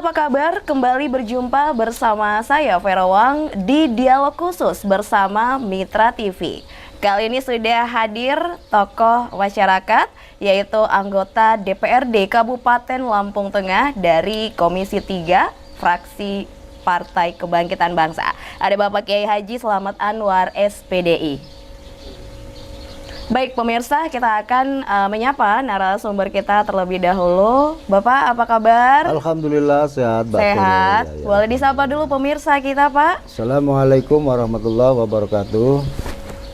apa kabar? Kembali berjumpa bersama saya Vera Wang di Dialog Khusus bersama Mitra TV. Kali ini sudah hadir tokoh masyarakat, yaitu anggota DPRD Kabupaten Lampung Tengah dari Komisi 3 Fraksi Partai Kebangkitan Bangsa. Ada Bapak Kiai Haji Slamet Anwar, SPDI. Baik pemirsa, kita akan menyapa narasumber kita terlebih dahulu. Bapak, apa kabar? Alhamdulillah sehat. Sehat. Ya. Boleh disapa dulu pemirsa kita, Pak. Assalamualaikum warahmatullahi wabarakatuh.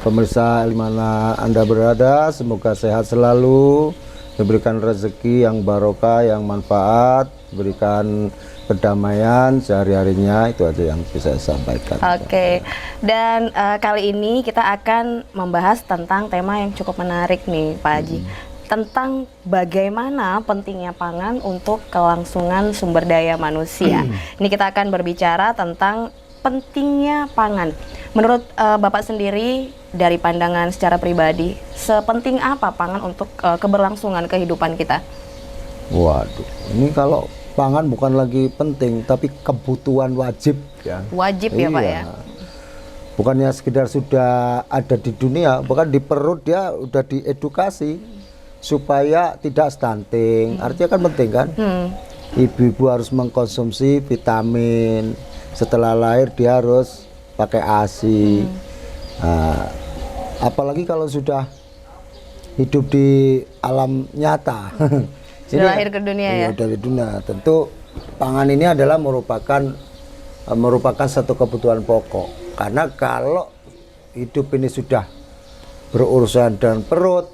Pemirsa di mana Anda berada, semoga sehat selalu, diberikan rezeki yang barokah, yang manfaat, berikan kedamaian sehari-harinya, itu aja yang bisa saya sampaikan. Oke, dan kali ini kita akan membahas tentang tema yang cukup menarik nih Pak Haji, tentang bagaimana pentingnya pangan untuk kelangsungan sumber daya manusia. Ini kita akan berbicara tentang pentingnya pangan. Menurut Bapak sendiri, dari pandangan secara pribadi, sepenting apa pangan untuk keberlangsungan kehidupan kita? Waduh, ini kalau pangan bukan lagi penting, tapi kebutuhan wajib ya. Wajib ya Pak ya. Bukannya sekedar sudah ada di dunia, bahkan di perut dia udah diedukasi supaya tidak stunting. Artinya kan penting kan. Ibu-ibu harus mengkonsumsi vitamin. Setelah lahir dia harus pakai ASI. Nah, apalagi kalau sudah hidup di alam nyata. Sudah lahir ke dunia ya? Dari dunia. Tentu pangan ini adalah merupakan satu kebutuhan pokok. Karena kalau hidup ini sudah berurusan dengan perut,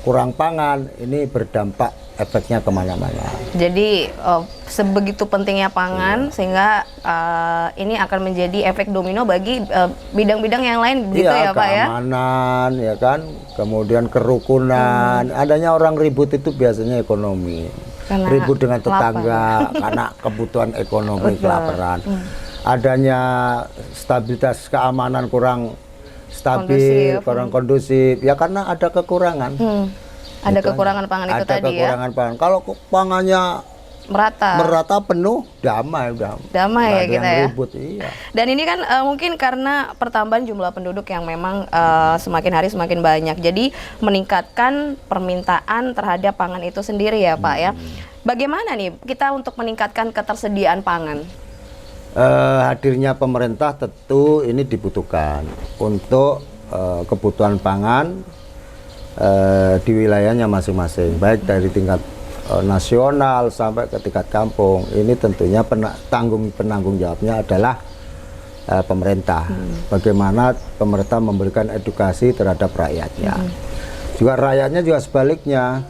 kurang pangan, ini berdampak efeknya kemana-mana. Jadi sebegitu pentingnya pangan sehingga ini akan menjadi efek domino bagi bidang-bidang yang lain, begitu ya Pak ya? Keamanan, ya kan, kemudian kerukunan. Adanya orang ribut itu biasanya ekonomi. Karena ribut dengan tetangga karena kebutuhan ekonomi, kelaparan. Adanya stabilitas keamanan kurang stabil, kurang kondusif, ya karena ada kekurangan. Ada kekurangan pangan itu tadi ya? Ada kekurangan pangan. Kalau pangannya merata penuh, damai udah. Damai ya kita ya? Ribut, iya. Dan ini kan mungkin karena pertambahan jumlah penduduk yang memang semakin hari semakin banyak. Jadi meningkatkan permintaan terhadap pangan itu sendiri ya Pak ya. Bagaimana nih kita untuk meningkatkan ketersediaan pangan? Hadirnya pemerintah tentu ini dibutuhkan untuk kebutuhan pangan di wilayahnya masing-masing, baik dari tingkat nasional sampai ke tingkat kampung. Ini tentunya penanggung jawabnya adalah pemerintah. Bagaimana pemerintah memberikan edukasi terhadap rakyatnya. Juga rakyatnya juga sebaliknya.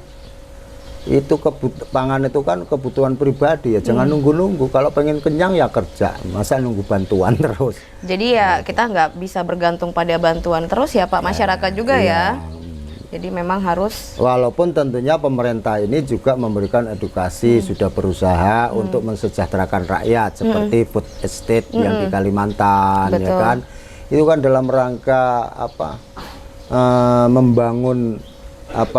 Itu pangan itu kan kebutuhan pribadi ya, jangan nunggu-nunggu. Kalau pengen kenyang ya kerja, masa nunggu bantuan terus. Jadi ya kita nggak bisa bergantung pada bantuan terus ya Pak, masyarakat juga ya. Jadi memang harus. Walaupun tentunya pemerintah ini juga memberikan edukasi, sudah berusaha untuk mensejahterakan rakyat seperti food estate yang di Kalimantan. Betul. Ya kan. Itu kan dalam rangka membangun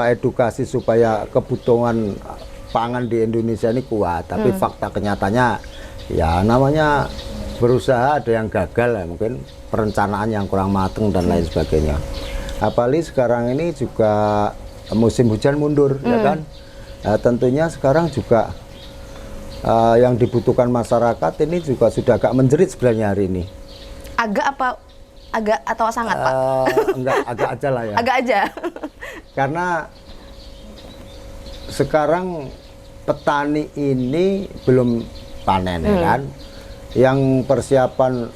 edukasi supaya kebutuhan pangan di Indonesia ini kuat. Tapi fakta kenyataannya ya namanya berusaha ada yang gagal ya, mungkin perencanaan yang kurang matang dan lain sebagainya. Apalagi sekarang ini juga musim hujan mundur, ya kan. Tentunya sekarang juga yang dibutuhkan masyarakat ini juga sudah agak menjerit sebenarnya hari ini. Agak atau sangat Pak? Enggak, agak aja lah ya. Agak aja. Karena sekarang petani ini belum panen, ya kan. Yang persiapan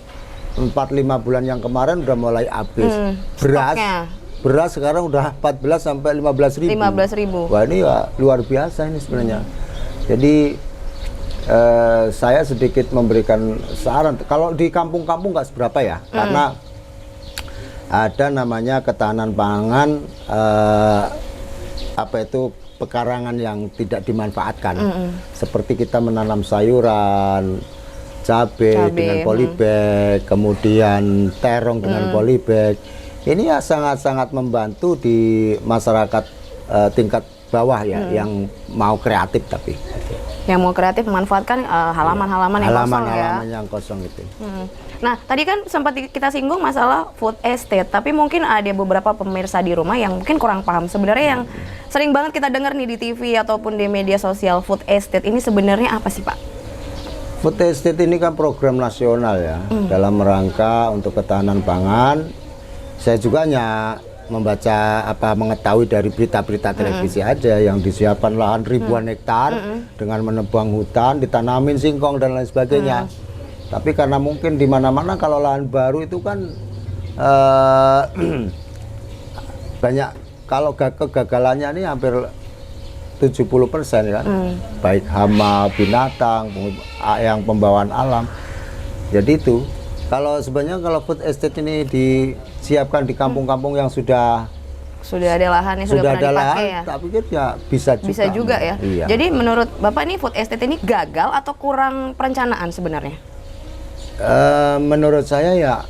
4-5 bulan yang kemarin udah mulai habis. Beras sekarang udah 14 sampai 15.000. Wah ini ya luar biasa ini sebenarnya. Jadi saya sedikit memberikan saran. Kalau di kampung-kampung nggak seberapa ya, karena ada namanya ketahanan pangan, pekarangan yang tidak dimanfaatkan. Seperti kita menanam sayuran, cabai dengan polybag, kemudian terong dengan polybag. Ini ya sangat-sangat membantu di masyarakat tingkat bawah ya, yang mau kreatif tapi. Yang mau kreatif memanfaatkan halaman-halaman yang kosong ya. Halaman-halaman yang kosong itu. Nah, tadi kan sempat kita singgung masalah food estate, tapi mungkin ada beberapa pemirsa di rumah yang mungkin kurang paham. Sebenarnya yang sering banget kita dengar nih di TV ataupun di media sosial, food estate ini sebenarnya apa sih, Pak? Food estate ini kan program nasional ya, dalam rangka untuk ketahanan pangan. Saya juga hanya membaca mengetahui dari berita-berita televisi aja yang disiapkan lahan ribuan hektar dengan menebang hutan, ditanamin singkong dan lain sebagainya. Tapi karena mungkin di mana-mana kalau lahan baru itu kan banyak, kalau kegagalannya ini hampir 70% kan, baik hama, binatang, yang pembawaan alam. Jadi itu, kalau sebenarnya kalau food estate ini disiapkan di kampung-kampung yang sudah ada lahan yang sudah pernah dipakai ya. Tapi ya bisa juga. Bisa juga ya. Iya. Jadi menurut Bapak ini food estate ini gagal atau kurang perencanaan sebenarnya? Menurut saya ya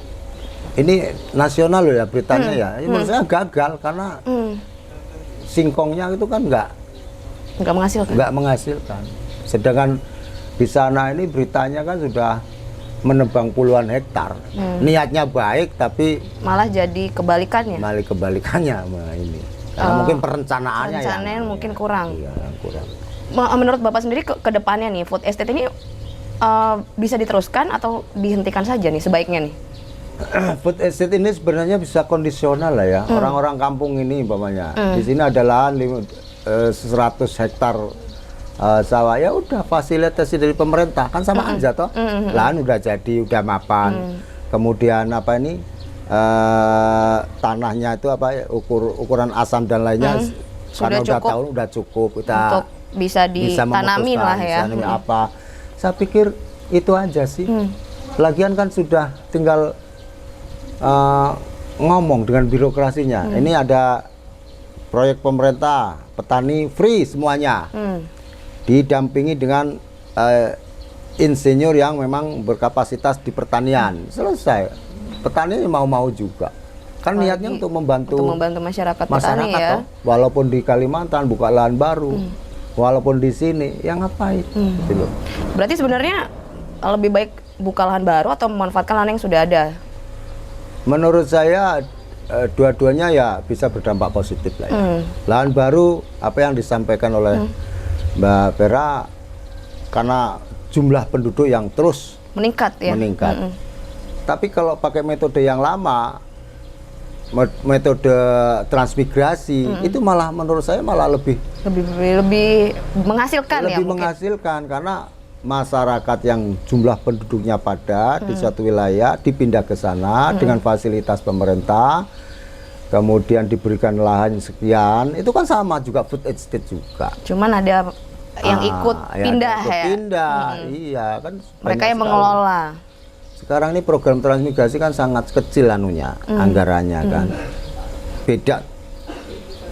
ini nasional loh ya beritanya ya. Menurut saya gagal karena singkongnya itu kan nggak menghasilkan. Sedangkan di sana ini beritanya kan sudah menebang puluhan hektar. Niatnya baik tapi malah jadi kebalikannya. Malah kebalikannya ini. Karena mungkin perencanaannya yang mungkin kurang. Iya, kurang. Menurut Bapak sendiri ke depannya nih food estate ini bisa diteruskan atau dihentikan saja nih sebaiknya nih? Food estate ini sebenarnya bisa kondisional lah ya. Orang-orang kampung ini umpamanya di sini ada lahan 100 hektar sawah, ya udah fasilitasi dari pemerintah kan sama aja toh. Lahan udah jadi, udah mapan. Kemudian tanahnya itu ukuran asam dan lainnya karena udah tahu udah cukup kita untuk bisa ditanamin lah ya. Saya pikir itu aja sih. Lagian kan sudah tinggal ngomong dengan birokrasinya. Ini ada proyek pemerintah, petani free semuanya. Didampingi dengan insinyur yang memang berkapasitas di pertanian. Selesai. Petani mau-mau juga. Kan niatnya untuk membantu masyarakat petani ya. Toh. Walaupun di Kalimantan buka lahan baru. Walaupun di sini, yang ngapain? Gitu loh. Berarti sebenarnya lebih baik buka lahan baru atau memanfaatkan lahan yang sudah ada? Menurut saya dua-duanya ya bisa berdampak positif lah ya. Lahan baru, apa yang disampaikan oleh Mbak Vera, karena jumlah penduduk yang terus meningkat ya. Tapi kalau pakai metode yang lama, metode transmigrasi, itu malah menurut saya malah lebih menghasilkan ya. Lebih menghasilkan karena masyarakat yang jumlah penduduknya padat di suatu wilayah dipindah ke sana dengan fasilitas pemerintah, kemudian diberikan lahan sekian, itu kan sama juga food estate juga. Cuman ada yang ikut pindah ya. Iya kan. Mereka yang mengelola. Sekarang ini program transmigrasi kan sangat kecil anggarannya kan. Beda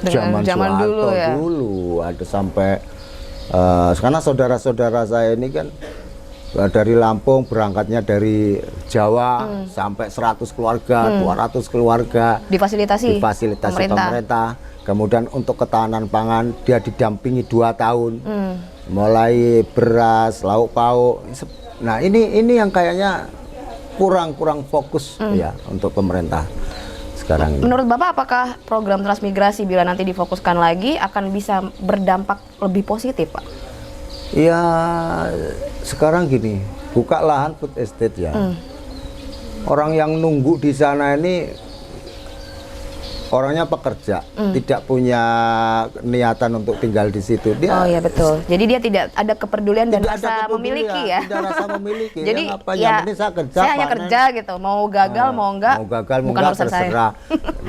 zaman Soeharto dulu ada sampai karena saudara-saudara saya ini kan dari Lampung berangkatnya dari Jawa sampai 100 keluarga, 200 keluarga difasilitasi pemerintah. Kemudian untuk ketahanan pangan dia didampingi 2 tahun. Mulai beras, lauk pauk. Nah, ini yang kayaknya kurang fokus ya untuk pemerintah sekarang ini. Menurut Bapak apakah program transmigrasi bila nanti difokuskan lagi akan bisa berdampak lebih positif, Pak? Ya, sekarang gini, buka lahan food estate ya. Orang yang nunggu di sana ini orangnya pekerja, tidak punya niatan untuk tinggal di situ. Oh iya betul. Jadi dia tidak ada kepedulian dan rasa memiliki ya. Tidak rasa memiliki. Jadi yang penting saya kerja. Saya hanya kerja gitu. Mau gagal mau enggak. Bukan urusan terserah.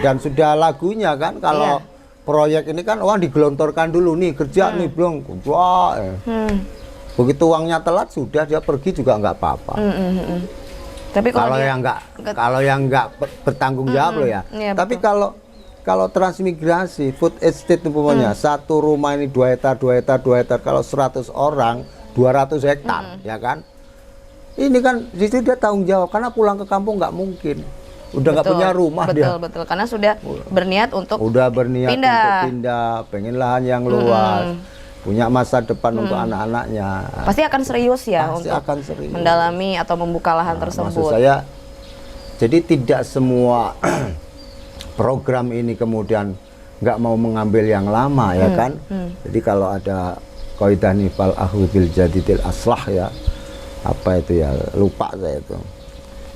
Dan sudah lagunya kan kalau proyek ini kan uang digelontorkan dulu nih kerja nih belum. Wah. Begitu uangnya telat sudah dia pergi juga nggak apa-apa. Tapi kalau yang nggak bertanggung jawab loh ya. Iya, tapi kalau transmigrasi food estate umpamanya satu rumah ini 2 hektar, 2 hektar, 2 hektar, kalau 100 orang 200 hektar ya kan, ini kan di situ dia tanggung jawab karena pulang ke kampung nggak mungkin, udah nggak punya rumah. Betul karena sudah berniat untuk pindah, pengen lahan yang luas. punya masa depan untuk anak-anaknya. Pasti akan serius ya Pasti untuk akan serius. mendalami atau membuka lahan Maksud tersebut. saya, jadi tidak semua program ini kemudian nggak mau mengambil yang lama ya kan. Jadi kalau ada kaidah nifal ahwi bil jadidil aslah ya, apa itu ya, lupa saya itu.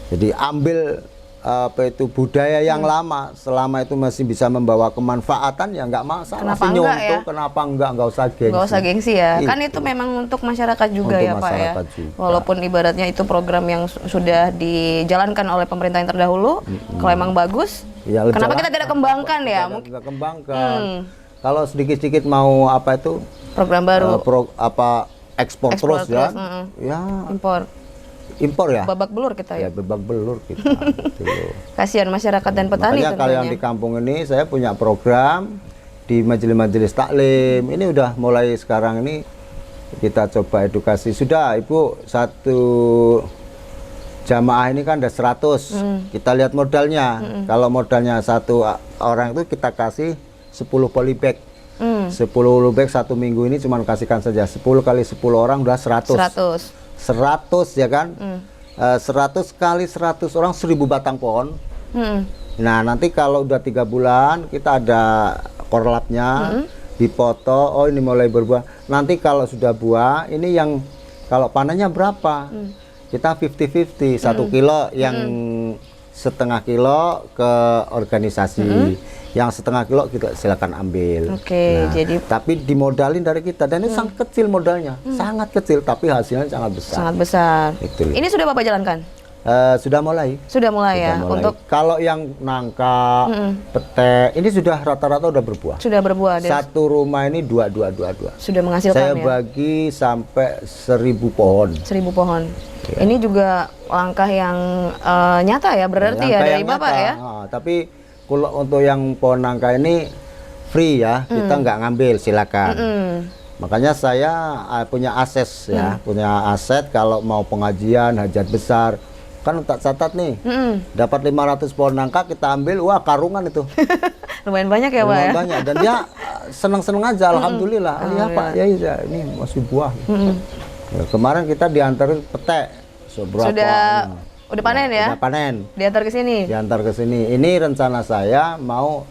Jadi ambil apa itu budaya yang lama, selama itu masih bisa membawa kemanfaatan ya nggak masalah. Kenapa Si enggak nyontoh, ya? kenapa nggak usah gengsi. Nggak usah gengsi ya, kan Itu. itu memang untuk masyarakat juga Untuk ya Pak ya. masyarakat juga. Walaupun ibaratnya itu program yang sudah dijalankan oleh pemerintah yang terdahulu, kalau emang bagus, Ya, kenapa jalan- kita tidak kembangkan ya? Mungkin Nggak kembangkan. Kalau sedikit-sedikit mau apa itu program baru, ekspor Ekspor terus ya, terus, ya impor ya, babak belur kita ya ya. bebak belur kita. Gitu loh. Kasihan masyarakat dan petani Makanya kalau yang tentunya. di kampung ini saya punya program di majelis-majelis taklim. Ini udah mulai sekarang ini kita coba edukasi. Sudah Ibu, satu jamaah ini kan ada 100. Kita lihat modalnya. Kalau modalnya satu orang itu kita kasih 10 polybag. 10 polybag satu minggu ini cuma kasihkan saja 10 kali 10 orang udah 100. 100 ya kan. 100 kali 100 orang 1000 batang pohon. Nah nanti kalau udah 3 bulan kita ada korlapnya, dipoto, oh ini mulai berbuah. Nanti kalau sudah buah, ini yang kalau panennya berapa? Kita 50-50, 1 kilo yang setengah kilo ke organisasi, yang setengah kilo kita silakan ambil. Oke, jadi Tapi dimodalin dari kita dan ini sangat kecil modalnya, sangat kecil tapi hasilnya sangat besar. sangat besar. Itu loh. Ini sudah Bapak jalankan? Sudah mulai. Sudah mulai ya Sudah mulai. untuk Kalau yang nangka, petek, ini sudah rata-rata udah berbuah. sudah berbuah dan Satu rumah ini dua. sudah menghasilkan Saya ya. bagi sampai 1000 pohon. 1000 pohon. Ya. Ini juga langkah yang nyata ya berarti ya Langkah dari yang Bapak nyata. ya. Tapi kalau untuk yang pohon nangka ini free ya, kita nggak ngambil, silakan. Makanya saya punya akses ya, punya aset kalau mau pengajian hajat besar. Kan tak catat nih, dapat 500 pohon nangka kita ambil, wah karungan itu. Lumayan banyak ya Pak ya. Lumayan banyak dan dia seneng-seneng aja, alhamdulillah. Iya Pak, ya, ini masih buah. Ya, kemarin kita diantarin petek seberapa? Udah panen ya? Udah panen. Diantar ke sini. Diantar ke sini. Ini rencana saya mau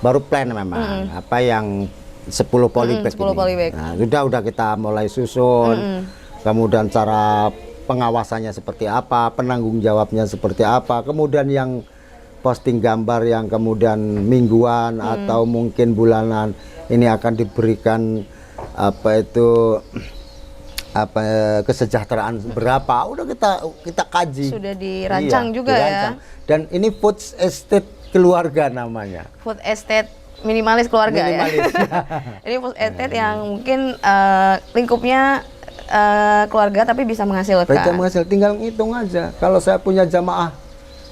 baru plan memang apa yang 10 polybag 10 polybag. Nah, udah kita mulai susun. Kemudian cara pengawasannya seperti apa, penanggung jawabnya seperti apa. Kemudian yang posting gambar yang kemudian mingguan atau mungkin bulanan ini akan diberikan apa itu kesejahteraan berapa, udah kita kaji. Sudah dirancang juga dirancang. ya. Dan ini food estate keluarga namanya. Food estate minimalis keluarga Minimalis. ya. Ini food estate yang mungkin lingkupnya keluarga tapi bisa menghasilkan. Baca menghasil, tinggal ngitung aja. Kalau saya punya jamaah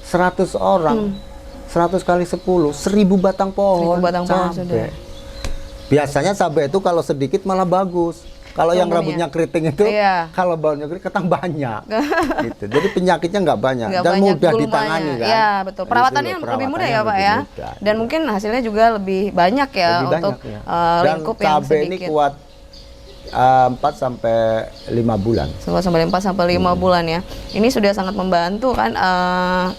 100 orang, 100 kali 10, 1000 batang pohon. 1000 batang pohon cabai. sudah. Biasanya cabai itu kalau sedikit malah bagus. Kalau yang Umumnya. rambutnya keriting itu, Iya. kalau baunya keriting ketang banyak. Gitu. Jadi penyakitnya nggak banyak Nggak dan banyak mudah gulmanya. ditangani kan. Ya betul. Jadi Perawatannya itu loh, lebih mudah ya perawatannya Pak lebih ya. mudah. Dan mungkin hasilnya juga lebih banyak ya Lebih untuk banyak, ya. Dan lingkup yang cabai ini sedikit. kuat 4 sampai 5 bulan. Sampai 4 sampai 5 bulan ya. Ini sudah sangat membantu kan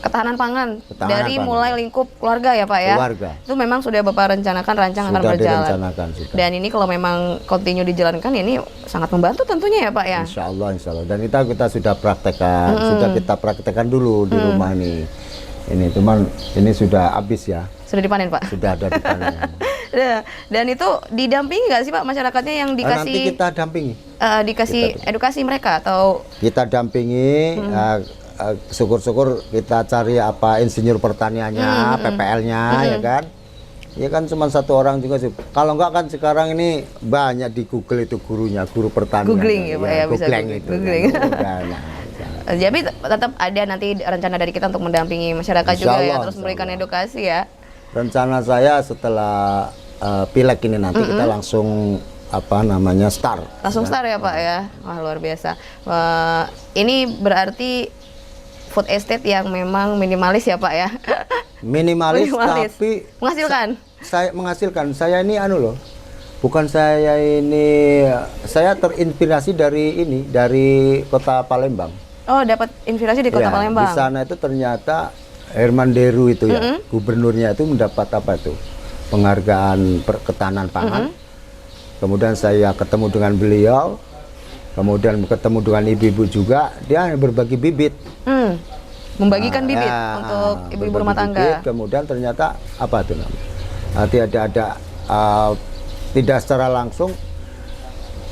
ketahanan pangan Ketahanan dari pangan. mulai lingkup keluarga ya Pak ya. Keluarga. Itu memang sudah Bapak rencanakan rancang akan Sudah berjalan. direncanakan sudah. Dan ini kalau memang continue dijalankan ini sangat membantu tentunya ya Pak ya. Insya Allah. Dan kita sudah praktekkan, sudah kita praktekkan dulu di rumah ini. Ini cuman ini sudah habis ya, Sudah dipanen Pak. sudah ada di panen. Dan itu didampingi nggak sih Pak masyarakatnya yang Nanti dikasih kita dampingi. dikasih edukasi mereka atau Kita dampingi, syukur-syukur kita cari apa insinyur pertaniannya, PPL-nya, ya kan? Ya kan cuma satu orang juga sih. Kalau enggak kan sekarang ini banyak di Google itu gurunya, guru pertanian. Googling ya, Pak, ya, bisa Googling googling. itu. Googling. Kan. Udah, nah, jadi tetap ada nanti rencana dari kita untuk mendampingi masyarakat Insya juga ya Allah, terus insya memberikan Allah. edukasi ya. rencana saya setelah pileg ini nanti kita langsung apa namanya start. Langsung start ya Pak ya. Wah luar biasa. Ini berarti food estate yang memang minimalis ya Pak ya. Minimalis, tapi menghasilkan. saya menghasilkan. Saya ini anu loh. Bukan saya terinspirasi dari kota Palembang. Oh, dapat inspirasi di Kota Ya, Palembang. Di sana itu ternyata Herman Deru itu ya, gubernurnya itu mendapat apa itu? Penghargaan ketahanan pangan. Kemudian saya ketemu dengan beliau, kemudian ketemu dengan ibu-ibu juga, dia berbagi bibit. Membagikan bibit untuk ibu-ibu rumah tangga. Bibit, kemudian ternyata apa itu namanya? Tidak secara langsung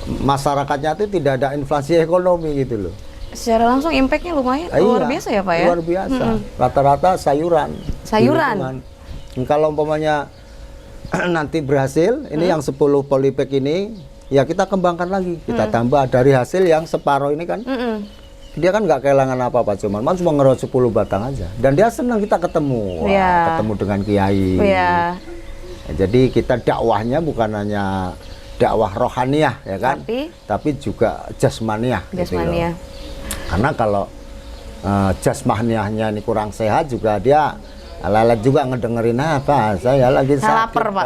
masyarakatnya itu tidak ada inflasi ekonomi gitu loh. Secara langsung impactnya lumayan luar biasa ya Pak ya? Luar biasa. Rata-rata sayuran. Sayuran? Kalau umpamanya nanti berhasil, ini yang 10 polybag ini, ya kita kembangkan lagi. Kita tambah dari hasil yang separuh ini kan. Dia kan nggak kehilangan apa-apa, cuma ngerot 10 batang aja. Dan dia senang kita ketemu. Wah, ketemu dengan kiai. Ya, jadi kita dakwahnya bukan hanya dakwah rohaniah ya kan, tapi juga jasmaniah. Gitu loh. Karena kalau jasmaniahnya ini kurang sehat juga dia lalat juga ngedengerin apa saya lagi sakit. Lapar Pak.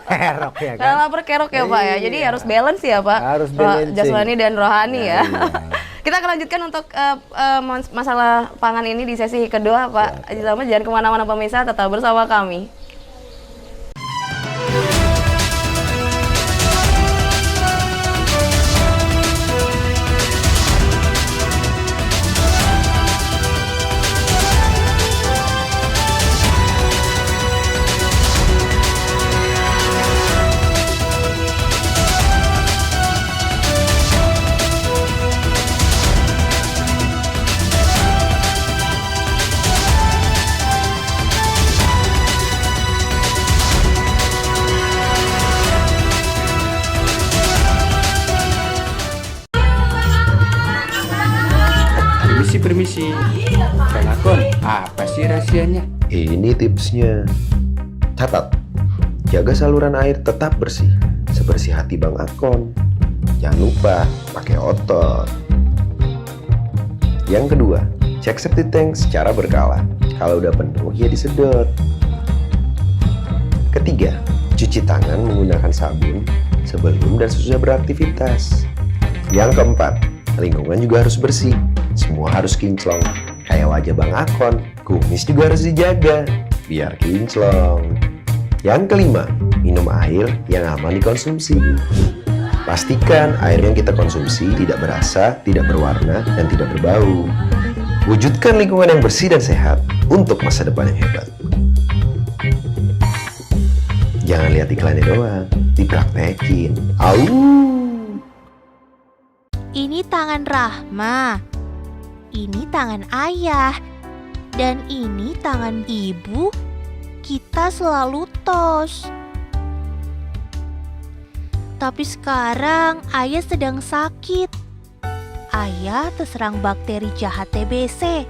Kerok ya kan. Lapar kerok ya Pak ya. Jadi harus balance ya Pak. Harus balance. Jasmani dan rohani ya. Kita akan lanjutkan untuk masalah pangan ini di sesi kedua Pak Haji Slamet. Jangan kemana-mana pemirsa, tetap bersama kami. Permisi, Bang Akon, apa sih rahasianya? Ini tipsnya. Catat, jaga saluran air tetap bersih, sebersih hati Bang Akon. Jangan lupa pakai otot. Yang kedua, cek septic tank secara berkala. Kalau udah penuh ya disedot. Ketiga, cuci tangan menggunakan sabun sebelum dan sesudah beraktivitas. Yang keempat, lingkungan juga harus bersih. Semua harus kinclong. Kayak wajah Bang Akon, kumis juga harus dijaga biar kinclong. Yang kelima, minum air yang aman dikonsumsi. Pastikan air yang kita konsumsi tidak berasa, tidak berwarna, dan tidak berbau. Wujudkan lingkungan yang bersih dan sehat untuk masa depan yang hebat. Jangan lihat iklannya doang, dipraktekin. Au! Ini tangan Rahma, ini tangan ayah, dan ini tangan ibu. Kita selalu tos. Tapi sekarang ayah sedang sakit. Ayah terserang bakteri jahat TBC.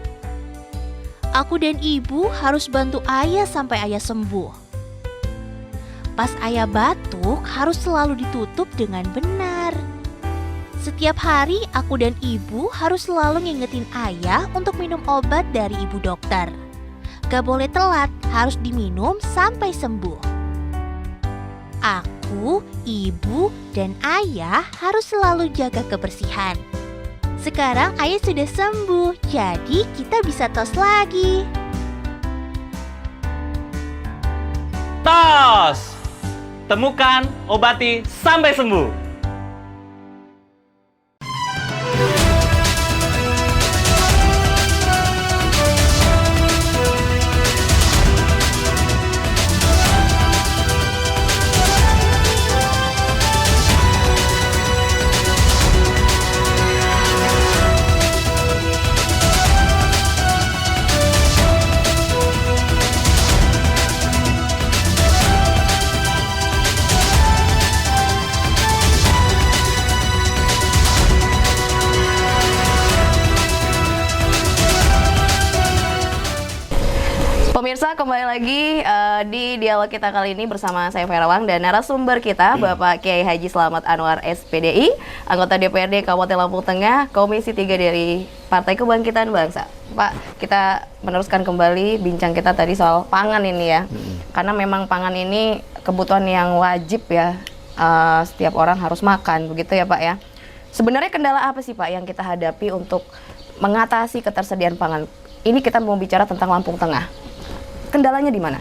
Aku dan ibu harus bantu ayah sampai ayah sembuh. Pas ayah batuk harus selalu ditutup dengan benar. Setiap hari aku dan ibu harus selalu ngingetin ayah untuk minum obat dari ibu dokter. Gak boleh telat, harus diminum sampai sembuh. Aku, ibu, dan ayah harus selalu jaga kebersihan. Sekarang ayah sudah sembuh, jadi kita bisa tos lagi. Tos! Temukan, obati, sampai sembuh. kembali lagi di dialog kita kali ini bersama saya Ferawang dan narasumber kita Bapak Kiai Haji Slamet Anwar SPDI, anggota DPRD Kabupaten Lampung Tengah, Komisi 3 dari Partai Kebangkitan Bangsa. Pak, kita meneruskan kembali bincang kita tadi soal pangan ini ya. Karena memang pangan ini kebutuhan yang wajib ya. Setiap orang harus makan, begitu ya Pak ya. Sebenarnya kendala apa sih Pak yang kita hadapi untuk mengatasi ketersediaan pangan? Ini kita mau bicara tentang Lampung Tengah. Kendalanya di mana?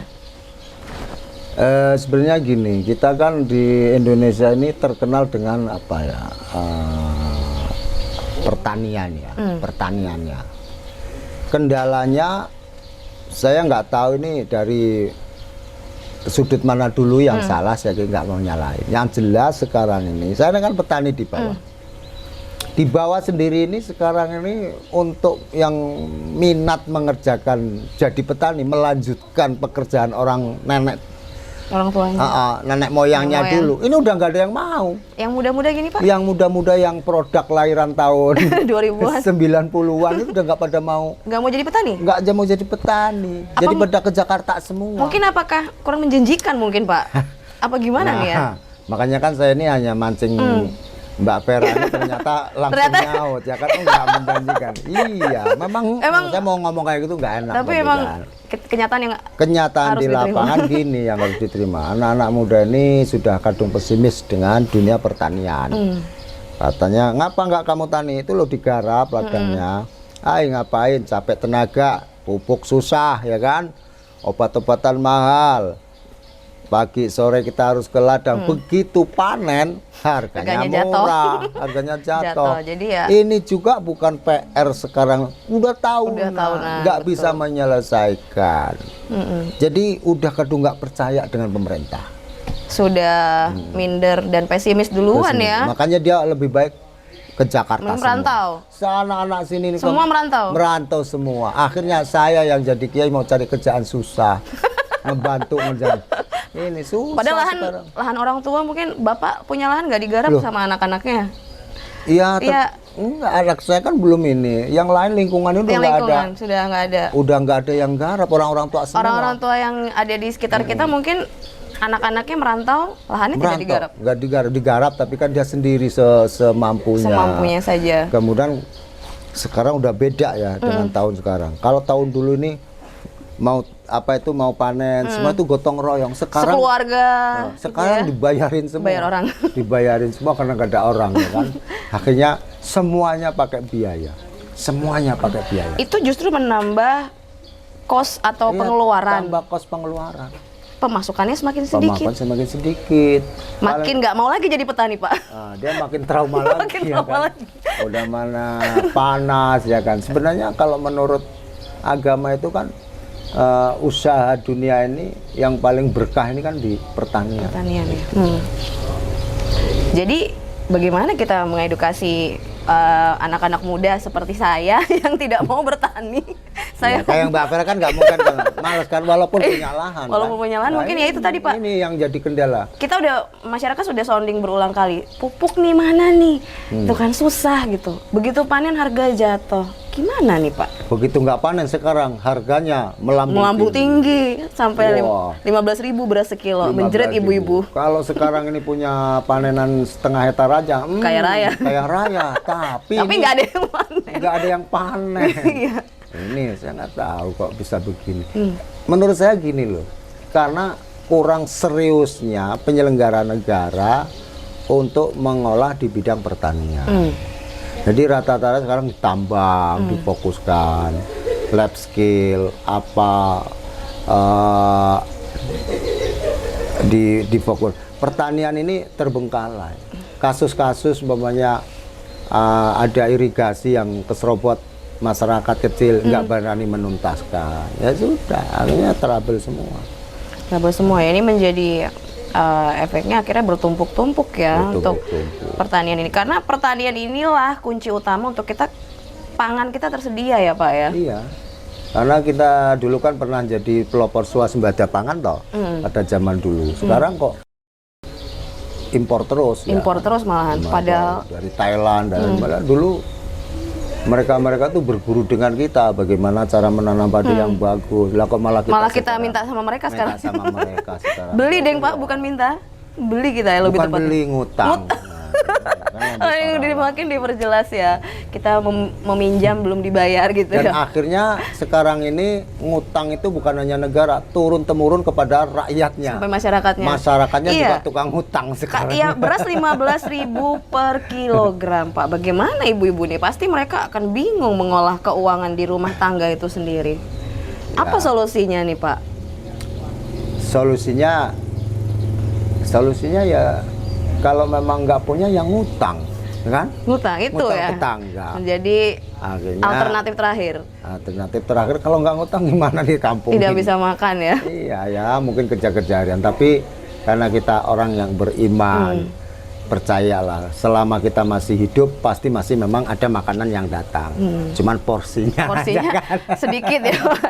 Sebenarnya gini, kita kan di Indonesia ini terkenal dengan apa ya, pertanian ya, pertaniannya. Kendalanya saya nggak tahu ini dari sudut mana dulu yang salah, saya nggak mau nyalain. Yang jelas sekarang ini, saya kan petani di bawah. Di bawah sendiri ini sekarang ini untuk yang minat mengerjakan jadi petani, melanjutkan pekerjaan orang nenek moyangnya dulu, ini udah nggak ada yang mau. Yang muda-muda gini Pak? Yang muda-muda yang produk lahiran tahun 2000-an 90-an itu udah nggak pada mau. Nggak mau jadi petani? Nggak aja mau jadi petani. Jadi pada ke Jakarta semua. Mungkin apakah kurang menjanjikan mungkin Pak? Apa gimana nih ya? Makanya kan saya ini hanya mancing Mbak Vera ini ternyata langsung nyaut ya kan, nggak menjanjikan. Iya, memang saya mau ngomong kayak gitu nggak enak. Tapi emang kenyataan di lapangan gini yang harus diterima. Anak-anak muda ini sudah kadung pesimis dengan dunia pertanian. Katanya, ngapa nggak kamu tani? Itu lo digarap ladangnya. Ngapain? Capek tenaga, pupuk susah ya kan, obat-obatan mahal. Pagi sore kita harus ke ladang, begitu panen harganya murah, harganya jatuh. Jadi ya, ini juga bukan PR sekarang, udah tahunan, nggak bisa menyelesaikan. Jadi udah kadung nggak percaya dengan pemerintah. Sudah minder dan pesimis duluan ya. Makanya dia lebih baik ke Jakarta merantau. Anak-anak sini semua merantau semua. Akhirnya saya yang jadi kiai mau cari kerjaan susah, ngebantu menjadi. Ini susah. Padahal lahan orang tua mungkin Bapak punya lahan nggak digarap sama anak-anaknya? Iya, enggak, anak saya kan belum ini. Yang lain lingkungan itu nggak ada. Sudah nggak ada. Udah nggak ada yang garap, orang-orang tua semua. Orang-orang tua yang ada di sekitar kita mungkin anak-anaknya merantau, lahannya tidak digarap. Nggak digarap, tapi kan dia sendiri semampunya. Semampunya saja. Kemudian sekarang udah beda ya dengan tahun sekarang. Kalau tahun dulu ini mau panen semua itu gotong royong. Sekarang sekeluarga sekarang gitu ya? Dibayarin semua. Bayar orang. Dibayarin semua karena nggak ada orang ya kan. Akhirnya semuanya pakai biaya. Semuanya pakai biaya. Itu justru menambah kos atau pengeluaran. Tambah kos pengeluaran. Pemasukannya semakin sedikit. Pemasukan semakin sedikit. Makin nggak mau lagi jadi petani Pak. Dia makin trauma lagi ya kan. Udah mana panas ya kan. Sebenarnya kalau menurut agama itu kan usaha dunia ini yang paling berkah ini kan di pertanian. Pertanian ya. Jadi bagaimana kita mengedukasi anak-anak muda seperti saya yang tidak mau bertani? Saya kayak Mbak Vera kan nggak mungkin kan, males kan walaupun punya lahan. Walaupun punya lahan mungkin ya itu tadi Pak. Ini yang jadi kendala. Kita masyarakat sudah sounding berulang kali. Pupuk nih mana nih? Itu kan susah gitu. Begitu panen harga jatuh. Gimana nih Pak? Begitu nggak panen sekarang harganya melambung tinggi sampai 15.000 beras sekilo, menjerit ibu-ibu. Kalau sekarang ini punya panenan setengah hektar aja, kaya raya. Kaya raya, tapi nggak ada yang panen. Nggak ada yang panen. Iya. Ini saya nggak tahu kok bisa begini. Menurut saya gini loh, karena kurang seriusnya penyelenggara negara untuk mengolah di bidang pertanian. Jadi rata-rata sekarang ditambang, difokuskan, lab skill, difokus. Pertanian ini terbengkalai. Kasus-kasus umpamanya ada irigasi yang keserobot masyarakat kecil nggak berani menuntaskan. Ya sudah, akhirnya trouble semua. Trouble semua ya, ini menjadi efeknya akhirnya bertumpuk-tumpuk ya untuk pertanian ini. Karena pertanian inilah kunci utama untuk pangan kita tersedia ya Pak ya. Iya. Karena kita dulu kan pernah jadi pelopor swasembada pangan toh pada zaman dulu. Sekarang kok impor terus. Impor terus malahan. Padahal dari Thailand dan dulu mereka tuh berguru dengan kita bagaimana cara menanam padi yang bagus. Lah kok malah kita sekarang minta sama mereka sekarang. minta sama mereka sekarang. Beli deh Pak, bukan minta. Beli kita ya lebih Bukan tepatnya. beli, ngutang. Oh, ini makin diperjelas ya. Kita meminjam belum dibayar gitu Dan ya. akhirnya sekarang ini ngutang itu bukan hanya negara, turun temurun kepada rakyatnya. Sampai masyarakatnya. Masyarakatnya Iya. juga tukang ngutang sekarang. Iya, beras 15.000 per kilogram, Pak. Bagaimana ibu-ibu nih? Pasti mereka akan bingung mengolah keuangan di rumah tangga itu sendiri. Apa solusinya nih, Pak? Solusinya ya kalau memang nggak punya yang ngutang, kan? Ngutang itu Ngutang ya. ke tangga. Menjadi Akhirnya alternatif terakhir. alternatif terakhir kalau nggak ngutang gimana di kampung Tidak ini? bisa makan ya. Iya ya, mungkin kerja harian, tapi karena kita orang yang beriman, percayalah selama kita masih hidup pasti masih memang ada makanan yang datang. Cuman porsinya aja kan. sedikit ya Pak.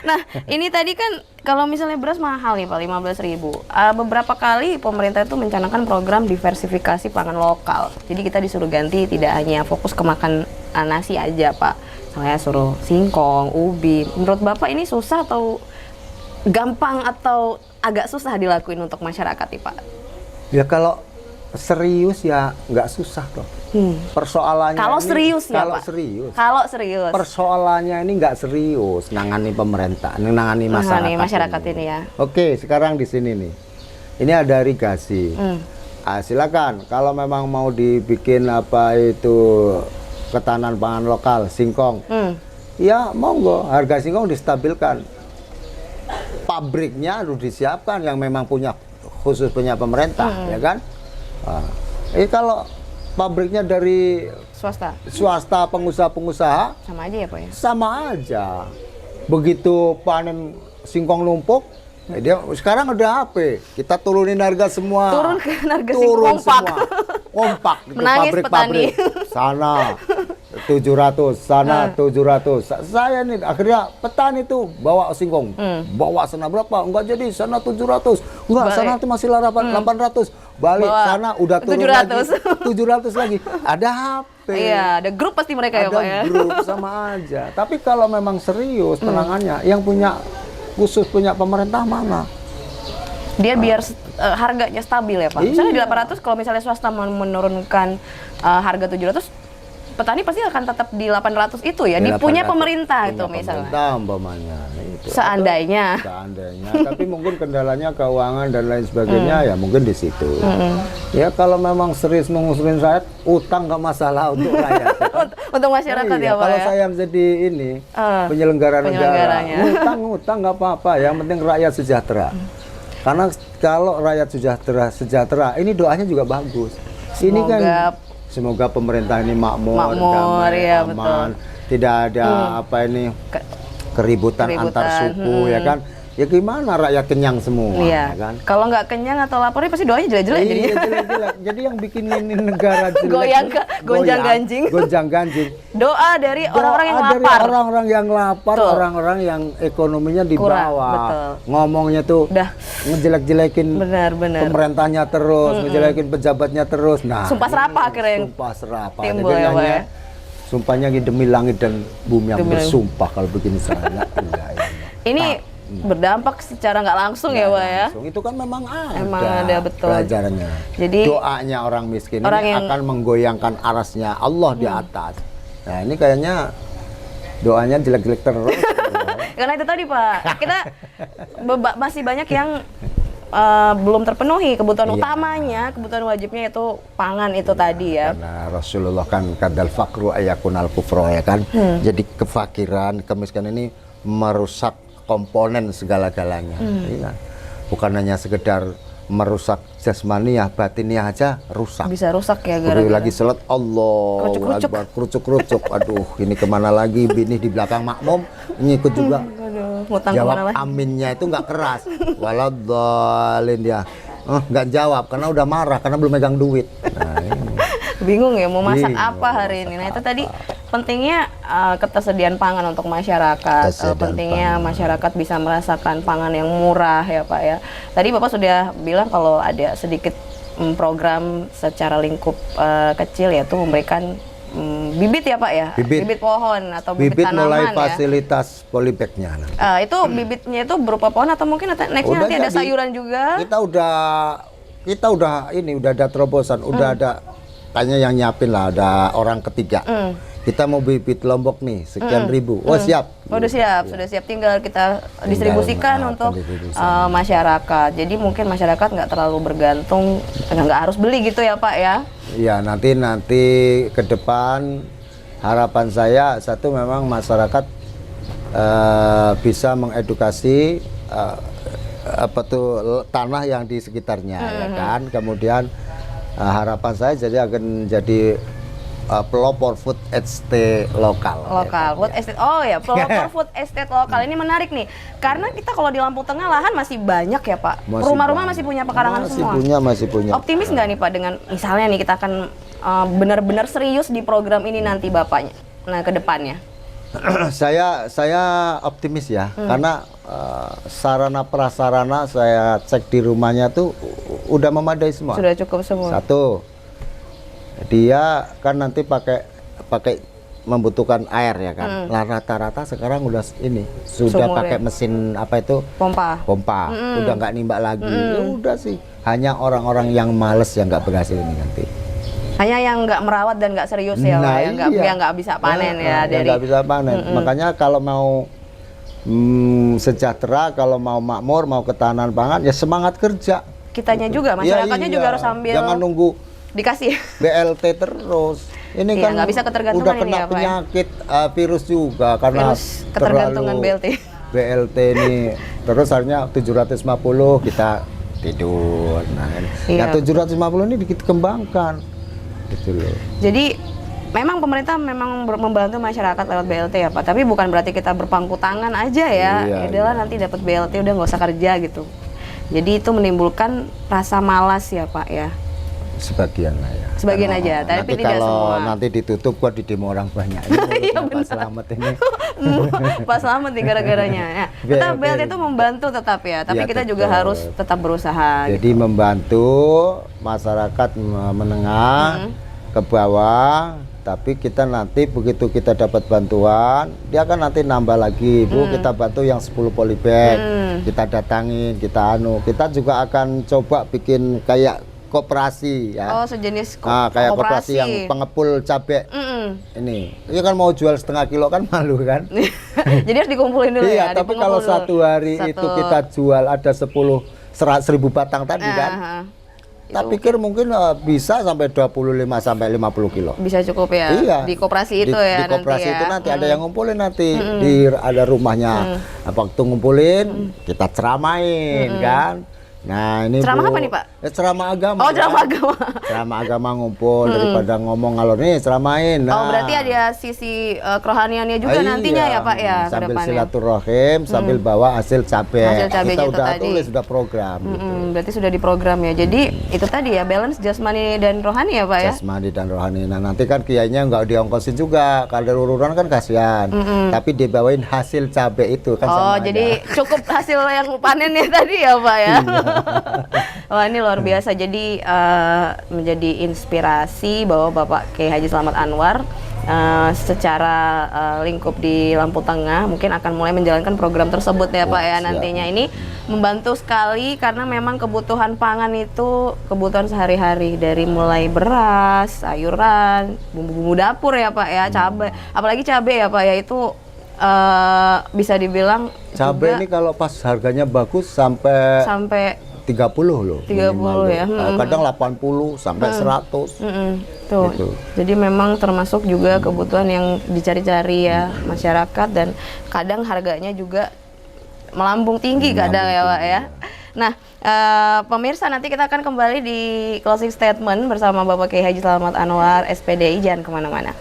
Nah, ini tadi kan kalau misalnya beras mahal nih Pak, 15.000. Beberapa kali pemerintah itu mencanangkan program diversifikasi pangan lokal. Jadi kita disuruh ganti tidak hanya fokus ke makan nasi aja Pak. Saya suruh singkong, ubi. Menurut Bapak ini susah atau gampang atau agak susah dilakuin untuk masyarakat nih Pak? Ya kalau serius ya nggak susah toh. Persoalannya Kalau ini- serius ya kalau Pak? serius. Kalau serius. Persoalannya ini nggak serius nangani pemerintah, nangani masyarakat, ini ya. Oke, sekarang di sini nih. Ini ada irigasi. Silakan kalau memang mau dibikin apa itu ketahanan pangan lokal, singkong. Ya monggo, harga singkong distabilkan. Pabriknya harus disiapkan yang memang khusus punya pemerintah, ya kan? Kalau pabriknya dari swasta pengusaha-pengusaha Sama aja ya Pak ya? sama aja. Begitu panen singkong numpuk, dia sekarang ada HP, kita turunin harga semua. Turunkan harga Turun singkong kompak. semua. Kompak gitu, Menangis pabrik-pabrik. Sana 700, sana 700. Saya nih akhirnya petani tuh bawa singkong. Bawa sana berapa? Enggak jadi, sana 700. Enggak, Balik. sana tuh masih 800. Balik Bawa sana udah turun 700. lagi. 700 lagi. Ada HP. Iya, ada grup pasti mereka ya Ada Pak ya. grup sama aja. Tapi kalau memang serius penangannya, yang punya khusus punya pemerintah mana? Dia biar harganya stabil ya Pak. Misalnya di 800 kalau misalnya swasta menurunkan harga 700, petani pasti akan tetap di 800 itu ya, Di dipunya 800, pemerintah punya itu misalnya. pemerintah umpamanya itu. Seandainya. Seandainya, tapi mungkin kendalanya keuangan dan lain sebagainya ya mungkin di situ. Ya kalau memang serius mengusulin rakyat, utang nggak masalah untuk rakyat. Untuk masyarakat Iya, ya Pak kalau ya. saya jadi ini penyelenggara negara, penyelenggaranya. utang nggak apa-apa, yang penting rakyat sejahtera. Karena kalau rakyat sejahtera, ini doanya juga bagus. Ini kan semoga pemerintah ini makmur, damai, ya, aman, betul. tidak ada keributan antar suku, ya kan? Ya gimana rakyat kenyang semua, Iya. ya kan? Kalau nggak kenyang atau lapar pasti doanya jelek-jelek Iya, jadinya. jelek-jelek. Jadi yang bikin ini negara jelek, Gonjang-ganjing. gonjang-ganjing. Doa dari orang-orang yang Dari lapar. orang-orang yang lapar, Betul. orang-orang yang ekonominya di Kurang, bawah. betul. Ngomongnya tuh Udah. ngejelek-jelekin Benar-benar. pemerintahnya terus, ngejelekin pejabatnya terus. Nah, Sumpah serapah akhirnya yang sumpah serapah. timbul Jadi ya, Pak hanya ya. sumpahnya demi langit dan bumi yang Demi langit. bersumpah kalau begini saya. Ini berdampak secara nggak langsung ya Pak ya. Langsung. Itu kan memang ada. Emang ada, betul. Pelajarannya. Jadi, doanya orang miskin orang ini yang- akan menggoyangkan arasnya Allah di atas. Nah, ini kayaknya doanya jelek-jelek terus. Karena itu tadi Pak, kita masih banyak yang belum terpenuhi kebutuhan Iya. utamanya, kebutuhan wajibnya itu pangan itu tadi ya. Karena Rasulullah kan kadal fakru ayakunal kufro, ya kan. Jadi kefakiran, kemiskinan ini merusak komponen segala-galanya. Iya. Bukan hanya sekedar merusak jasmaniah, batiniah aja rusak. Bisa rusak ya Begitu gara-gara. lagi sholat Allah Kerucuk-kerucuk. Akbar, kerucuk-kerucuk. Aduh, ini kemana lagi? Bini di belakang makmum ngikut juga. Aduh, ngutang Jawab kemana lagi? aminnya itu nggak keras. Waladhalin dia. Nggak jawab karena udah marah karena belum megang duit. Nah, ini. Bingung ya mau masak Bingung apa hari ini. Nah itu tadi pentingnya ketersediaan pangan untuk masyarakat. Ketersediaan Pentingnya pangan. masyarakat bisa merasakan pangan yang murah ya Pak ya. Tadi Bapak sudah bilang kalau ada sedikit program secara lingkup kecil yaitu memberikan bibit ya Pak ya? Bibit. Pohon atau bibit, Bibit tanaman mulai ya? fasilitas polybag-nya. Itu bibitnya itu berupa pohon atau mungkin nextnya Udah nanti ada jadi. sayuran juga? Kita udah ada terobosan, udah ada tanya yang nyiapin lah, ada orang ketiga. Kita mau bibit Lombok nih sekian ribu. Oh siap. Udah siap, sudah siap. Tinggal kita distribusikan untuk masyarakat. Jadi mungkin masyarakat nggak terlalu bergantung, nggak harus beli gitu ya Pak ya? Iya, nanti ke depan harapan saya satu memang masyarakat bisa mengedukasi tanah yang di sekitarnya, ya kan. Kemudian harapan saya akan jadi pelopor food estate lokal. Food estate. Oh ya, pelopor food estate lokal ini menarik nih. Karena kita kalau di Lampung Tengah lahan masih banyak ya Pak. Rumah-rumah masih punya pekarangan semua. Masih punya. Optimis nggak nih Pak dengan misalnya nih kita akan benar-benar serius di program ini nanti Bapaknya? Nah, ke depannya. Saya optimis ya, karena sarana prasarana saya cek di rumahnya tuh udah memadai semua. Sudah cukup semua. Satu, dia kan nanti pakai membutuhkan air ya kan. Lah rata-rata sekarang udah sudah Sumur pakai ya? mesin apa itu? Pompa. Udah nggak nimbak lagi. Ya udah sih. Hanya orang-orang yang males yang nggak berhasil ini nanti. Hanya yang nggak merawat dan nggak serius ya, Pak, yang nggak bisa panen ya dari. Nggak bisa panen. Makanya kalau mau sejahtera, kalau mau makmur, mau ketahanan pangan, ya semangat kerja. Kitanya juga, masyarakatnya juga harus sambil Jangan nunggu dikasih. BLT terus. Ini Iya, kan nggak bisa ketergantungan udah ini kena ya, Pak, ya? penyakit virus juga karena Virus ketergantungan terlalu BLT. BLT ini terus harusnya 750 kita tidur. Nah, Iya. yang 750 ini dikembangkan gitu loh. Jadi memang pemerintah memang membantu masyarakat lewat BLT ya Pak, tapi bukan berarti kita berpangku tangan aja ya. Iya, Yaudahlah nanti dapat BLT udah nggak usah kerja gitu. Jadi itu menimbulkan rasa malas ya Pak ya. Sebagian lah ya. Sebagian Karena aja, tapi nanti tidak kalau semua. nanti ditutup gua di demo orang banyak. Ini Iya, Pak Slamet ini. Pas selamat nih gara-garanya. Ya, tetap BLT. BLT itu membantu tetap ya, tapi Iya, kita juga tetap. harus tetap berusaha. Jadi membantu masyarakat menengah ke bawah, tapi kita nanti begitu kita dapat bantuan, dia kan nanti nambah lagi, Bu, kita bantu yang 10 polybag, kita datangin, kita juga akan coba bikin kayak koperasi ya. Oh, sejenis Kayak koperasi yang pengepul cabai. Ini kan mau jual setengah kilo kan malu kan? Jadi harus dikumpulin dulu ya. Iya, tapi kalau satu hari itu kita jual ada 1000 batang tadi kan. Tak pikir mungkin bisa sampai 25 sampai 50 kilo. Bisa cukup ya. Iya. Di koperasi itu ya di koperasi nanti ya. itu nanti ada yang ngumpulin nanti ada rumahnya. Waktu ngumpulin kita ceramain kan. Nah ini Ceramah Bu, apa nih, Pak? Ceramah agama. Oh, kan? ceramah agama. Ceramah agama ngumpul daripada ngomong ngalor nih ceramain. Oh, berarti ada sisi kerohaniannya juga nantinya ya Pak ya ke sambil depannya. silaturahim, sambil bawa hasil cabai. Hasil cabainya Kita itu udah tadi. tulis, sudah program. Gitu. Berarti sudah diprogram ya. Jadi itu tadi ya balance jasmani dan rohani ya Pak ya. Jasmani dan rohani. Nah nanti kan kiainya nggak diongkosin juga. Kalau ururan kan kasihan. Tapi dibawain hasil cabai itu kan Oh, sama jadi aja. cukup hasil yang panennya tadi ya Pak ya. Wah, ini luar biasa. Jadi menjadi inspirasi bahwa Bapak Kiai Haji Slamet Anwar secara lingkup di Lampung Tengah mungkin akan mulai menjalankan program tersebut ya Pak ya Siap. nantinya. Ini membantu sekali karena memang kebutuhan pangan itu kebutuhan sehari-hari, dari mulai beras, sayuran, bumbu-bumbu dapur ya Pak ya, cabai, apalagi cabai ya Pak ya, itu bisa dibilang Cabai juga ini kalau pas harganya bagus sampai 30 loh. 30 minimal ya. loh. Kadang 80 sampai 100. Tuh. Gitu. Jadi memang termasuk juga kebutuhan yang dicari-cari ya masyarakat, dan kadang harganya juga melambung tinggi kadang ya Pak ya. Nah, pemirsa, nanti kita akan kembali di closing statement bersama Bapak Kiai Haji Slamet Anwar SPDI. Jangan kemana-mana.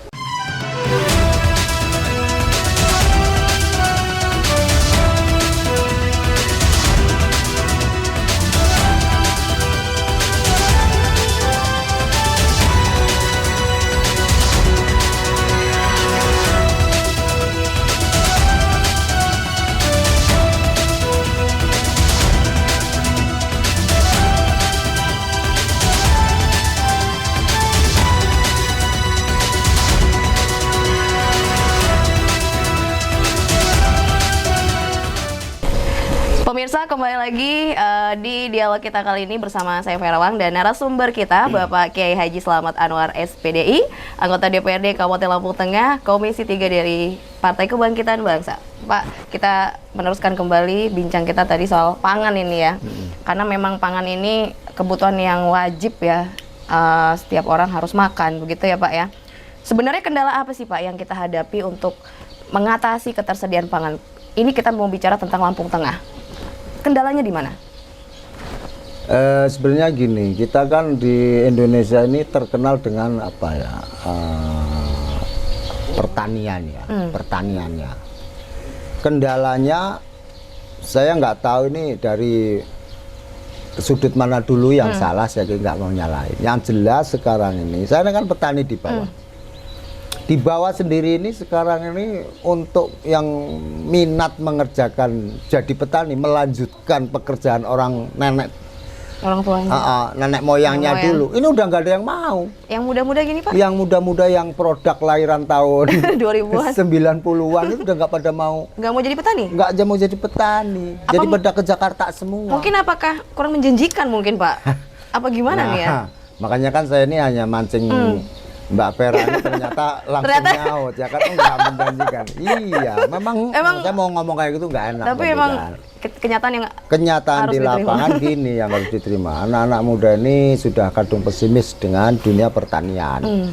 kembali lagi di dialog kita kali ini bersama saya Ferawang dan narasumber kita Bapak Kiai Haji Slamet Anwar SPDI, anggota DPRD Kabupaten Lampung Tengah, Komisi 3 dari Partai Kebangkitan Bangsa. Pak, kita meneruskan kembali bincang kita tadi soal pangan ini ya. Karena memang pangan ini kebutuhan yang wajib ya, setiap orang harus makan, begitu ya Pak ya. Sebenarnya kendala apa sih Pak yang kita hadapi untuk mengatasi ketersediaan pangan? Ini kita mau bicara tentang Lampung Tengah. Kendalanya di mana? Sebenarnya gini, kita kan di Indonesia ini terkenal dengan apa ya, pertanian ya, pertaniannya. Kendalanya saya nggak tahu ini dari sudut mana dulu yang salah, saya nggak mau nyalain. Yang jelas sekarang ini, saya kan petani di bawah. Di bawah sendiri ini sekarang ini untuk yang minat mengerjakan jadi petani, melanjutkan pekerjaan orang tuanya, nenek moyangnya dulu, ini udah nggak ada yang mau. Yang muda-muda gini Pak? Yang muda-muda yang produk lahiran tahun 2000-an 90-an itu udah nggak pada mau. Nggak mau jadi petani? Nggak aja mau jadi petani. Jadi pada ke Jakarta semua. Mungkin apakah kurang menjanjikan mungkin Pak? Apa gimana nih ya? Makanya kan saya ini hanya mancing Mbak Vera ini ternyata langsung nyaut ya kan, nggak menjanjikan. Iya, memang saya mau ngomong kayak gitu nggak enak. Tapi emang kenyataan di lapangan gini yang harus diterima. Anak-anak muda ini sudah kadung pesimis dengan dunia pertanian.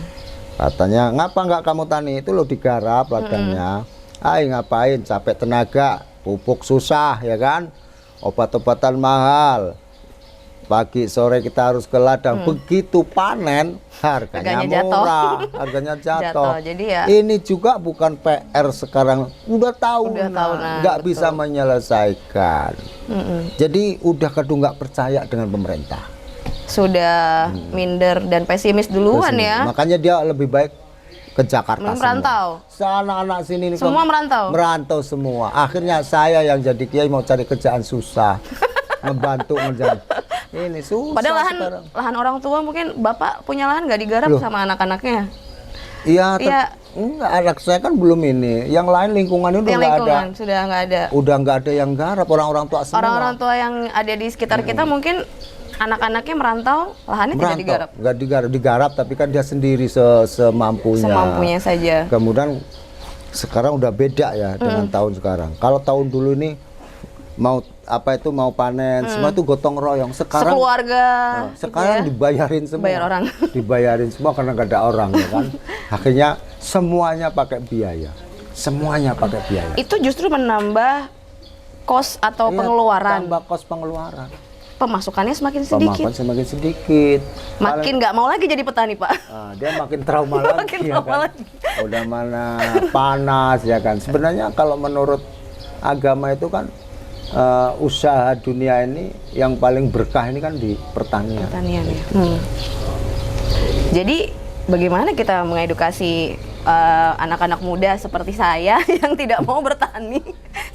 Katanya, ngapa nggak kamu tani? Itu lo digarap ladangnya. Ngapain? Capek tenaga, pupuk susah ya kan, obat-obatan mahal. Pagi sore kita harus ke ladang, begitu panen harganya murah, harganya jatuh. Jadi ya, ini juga bukan PR sekarang, udah tahunan, nggak bisa menyelesaikan. Jadi udah kadung nggak percaya dengan pemerintah. Sudah minder dan pesimis duluan ya. Makanya dia lebih baik ke Jakarta merantau. Anak-anak sini nih semua merantau semua. Akhirnya saya yang jadi kiai mau cari kerjaan susah, ngebantu ngerjain. Ini susah. Padahal lahan orang tua mungkin Bapak punya lahan nggak digarap sama anak-anaknya? Iya. Enggak, anak saya kan belum ini. Yang lain lingkungannya udah nggak ada. Sudah nggak ada. Udah nggak ada yang garap, orang-orang tua semua. Orang-orang tua yang ada di sekitar kita mungkin anak-anaknya merantau, lahannya tidak digarap. Nggak digarap, tapi kan dia sendiri semampunya. Semampunya saja. Kemudian sekarang udah beda ya dengan tahun sekarang. Kalau tahun dulu ini mau panen semua itu gotong royong. Sekarang sekeluarga sekarang gitu ya? Dibayarin semua. Bayar orang. Dibayarin semua karena nggak ada orang ya kan. Akhirnya semuanya pakai biaya. Semuanya pakai biaya. Itu justru menambah kos atau pengeluaran. Tambah kos pengeluaran. Pemasukannya semakin sedikit. Pemasukan semakin sedikit. Makin nggak mau lagi jadi petani Pak. Dia makin trauma lagi. Makin ya trauma kan? lagi. Udah mana panas ya kan. Sebenarnya kalau menurut agama itu kan usaha dunia ini yang paling berkah ini kan di pertanian. Pertanian ya. Jadi bagaimana kita mengedukasi anak-anak muda seperti saya yang tidak mau bertani?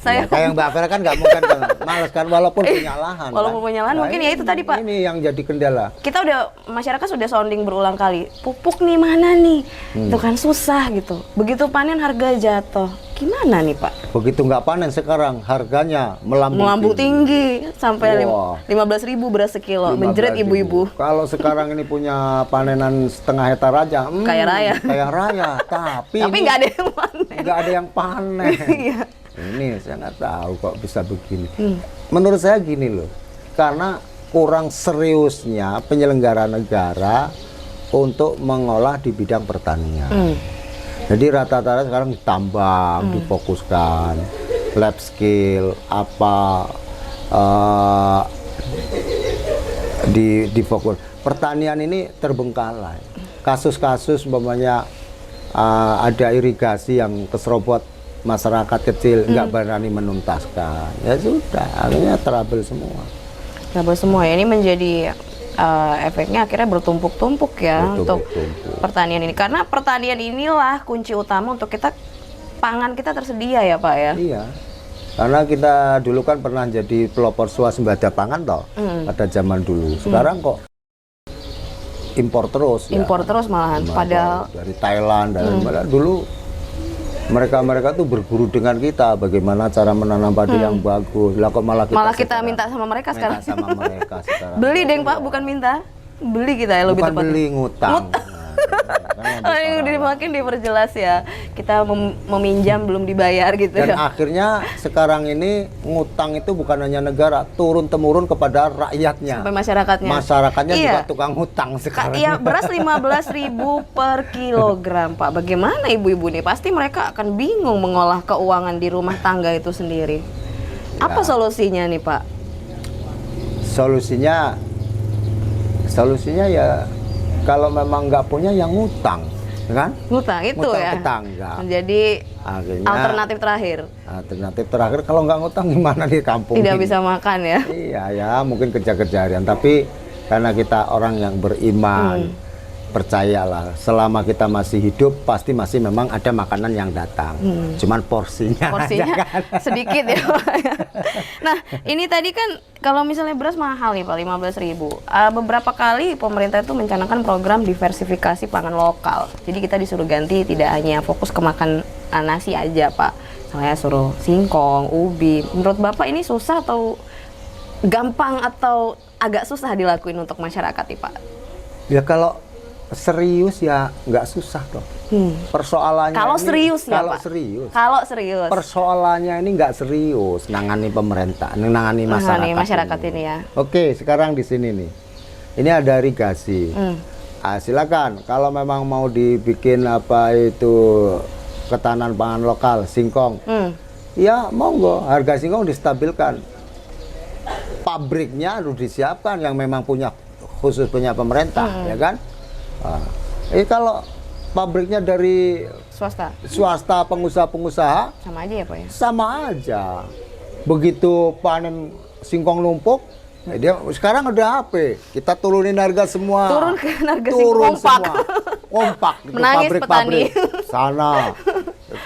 Saya kayak Mbak Vera kan nggak mungkin kan, males kan walaupun punya lahan. Walaupun punya lahan mungkin ya itu tadi Pak. Ini yang jadi kendala. Kita masyarakat sudah sounding berulang kali. Pupuk nih mana nih? Itu kan susah gitu. Begitu panen harga jatuh. Gimana nih Pak? Begitu nggak panen sekarang harganya melambung tinggi sampai 15.000 beras sekilo, menjerit ibu-ibu. Kalau sekarang ini punya panenan setengah hektar aja, kaya raya. Kaya raya, tapi nggak ada yang panen. Nggak ada yang panen. Ini saya nggak tahu kok bisa begini. Menurut saya gini loh, karena kurang seriusnya penyelenggara negara untuk mengolah di bidang pertanian. Jadi rata-rata sekarang ditambang, difokuskan, lab skill, difokus. Pertanian ini terbengkalai. Kasus-kasus umpamanya ada irigasi yang keserobot masyarakat kecil nggak berani menuntaskan. Ya sudah, akhirnya trouble semua. Trouble semua ya, ini menjadi efeknya akhirnya bertumpuk-tumpuk ya untuk pertanian ini. Karena pertanian inilah kunci utama untuk pangan kita tersedia ya Pak ya. Iya. Karena kita dulu kan pernah jadi pelopor swasembada pangan toh pada zaman dulu. Sekarang kok impor terus. Impor terus malahan. Padahal dari Thailand dan dulu mereka tuh berguru dengan kita bagaimana cara menanam padi yang bagus. Lah kok malah kita sekarang minta sama mereka sekarang. minta sama mereka sekarang. Beli deng Pak, bukan minta. Beli kita ya lebih Bukan tepatnya. beli, ngutang. Oh, yang makin diperjelas ya. Kita meminjam belum dibayar gitu Dan ya. akhirnya sekarang ini ngutang itu bukan hanya negara, turun temurun kepada rakyatnya. Sampai masyarakatnya. Masyarakatnya Iya. juga tukang ngutang sekarang. Iya, beras 15.000 per kilogram, Pak. Bagaimana ibu-ibu nih? Pasti mereka akan bingung mengolah keuangan di rumah tangga itu sendiri. Apa solusinya nih, Pak? Solusinya ya kalau memang nggak punya ya ngutang, kan? Ngutang itu Ngutang ya. tetangga. Menjadi Akhirnya alternatif terakhir. kalau nggak ngutang gimana di kampung? Tidak ini? bisa makan ya. Iya ya, mungkin kerja-kerja harian, tapi karena kita orang yang beriman, percayalah selama kita masih hidup pasti masih memang ada makanan yang datang. Cuman porsinya aja kan. Sedikit ya Pak. Nah ini tadi kan kalau misalnya beras mahal nih Pak, 15.000. Beberapa kali pemerintah itu mencanangkan program diversifikasi pangan lokal. Jadi kita disuruh ganti tidak hanya fokus ke makan nasi aja Pak. Saya suruh singkong, ubi. Menurut Bapak ini susah atau gampang atau agak susah dilakuin untuk masyarakat nih Pak? Ya kalau serius ya nggak susah dong. Persoalannya Kalau ini, serius ya kalau Pak? serius. Kalau serius. Persoalannya ini nggak serius, nangani pemerintah, nangani masyarakat, ini ya. Oke, sekarang di sini nih, ini ada irigasi. Silakan, kalau memang mau dibikin apa itu ketahanan pangan lokal, singkong, ya monggo, harga singkong distabilkan. Pabriknya harus disiapkan yang memang khusus punya pemerintah, ya kan? Kalau pabriknya dari swasta pengusaha-pengusaha Sama aja ya Pak ya? sama aja. Begitu panen singkong numpuk, dia sekarang ada HP, kita turunin harga semua. Turun ke harga singkong kompak. Semua. Kompak ke Menangis pabrik-pabrik. Sana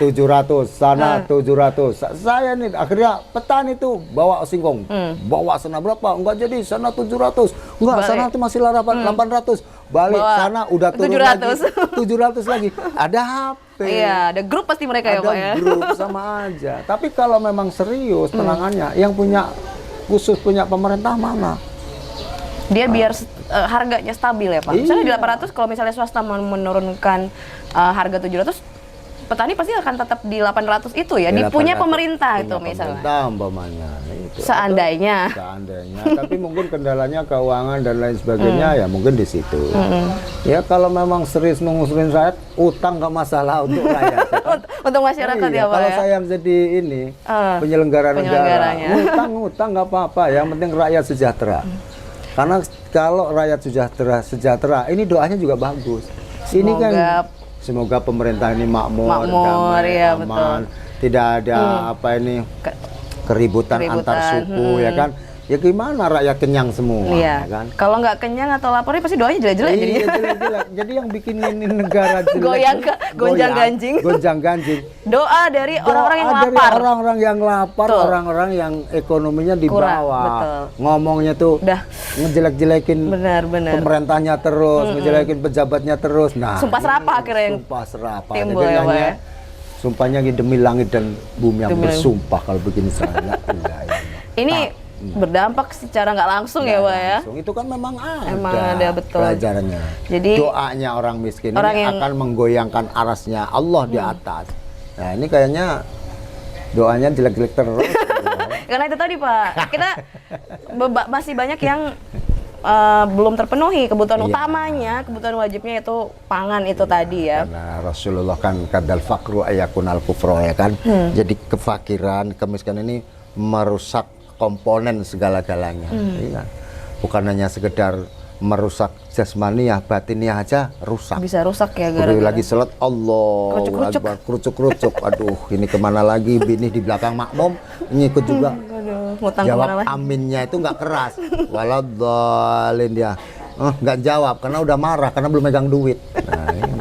700, sana 700. Saya nih akhirnya petani tuh bawa singkong. Bawa sana berapa? Enggak jadi, sana 700. Enggak, Balik. sana tuh masih 800. Balik Bawa sana udah turun 700. lagi. 700 lagi. Ada HP. Iya, ada grup pasti mereka ya Ada Pak ya. grup sama aja. Tapi kalau memang serius penangannya, yang khusus punya pemerintah mana? Dia biar harganya stabil ya Pak. Misalnya di 800 kalau misalnya swasta menurunkan harga 700, petani pasti akan tetap di 800 itu ya, Di dipunya 800, pemerintah punya itu misalnya. pemerintah umpamanya. Itu. Seandainya. Seandainya, tapi mungkin kendalanya keuangan dan lain sebagainya ya mungkin di situ. Ya kalau memang serius mengusulin rakyat, utang nggak masalah untuk rakyat. Ya kan? Untuk masyarakat Iya, ya Pak kalau ya. saya jadi penyelenggara negara, penyelenggaranya. utang nggak apa-apa, yang penting rakyat sejahtera. Karena kalau rakyat sejahtera, ini doanya juga bagus. Ini kan semoga pemerintah ini makmur, damai, ya, aman, tidak ada keributan antar suku, ya kan? Ya gimana rakyat kenyang semua, Iya. ya kan? Kalau nggak kenyang atau lapar pasti doanya jelek-jelek Iya, jadinya. jelek-jelek. Jadi yang bikin ini negara jelek, Gonjang-ganjing. gonjang-ganjing. Doa dari orang-orang yang Doa dari lapar. orang-orang yang lapar, Betul. orang-orang yang ekonominya di Kurang, bawah. betul. Ngomongnya tuh Udah. ngejelek-jelekin Benar-benar. pemerintahnya terus, ngejelekin pejabatnya terus. Nah, Sumpah serapah akhirnya yang sumpah serapah. timbul Jadi ya, Pak hanya ya. sumpahnya demi langit dan bumi yang bersumpah kalau begini saya. Ini berdampak secara nggak langsung ya Pak ya. Langsung. Itu kan memang ada. Emang ada, betul. Pelajarannya. Jadi doanya orang miskin orang ini yang- akan menggoyangkan arasnya Allah di atas. Nah, ini kayaknya doanya jelek-jelek terus. karena itu tadi Pak, kita masih banyak yang belum terpenuhi kebutuhan Iya. utamanya, kebutuhan wajibnya itu pangan itu tadi ya. Karena Rasulullah kan kadal fakru ayakun al kufro, ya kan. Jadi kefakiran, kemiskinan ini merusak komponen segala-galanya. Iya. Bukan hanya sekedar merusak jasmaniah, batiniah aja rusak. Bisa rusak ya Udah gara-gara. lagi sholat Allah Kerucuk-kerucuk. Akbar, kerucuk-kerucuk. Aduh, ini kemana lagi? Bini di belakang makmum ngikut juga. Aduh, ngutang Jawab kemana lagi? aminnya itu nggak keras. Waladhalin dia. Nggak jawab karena udah marah karena belum megang duit. Nah, ini.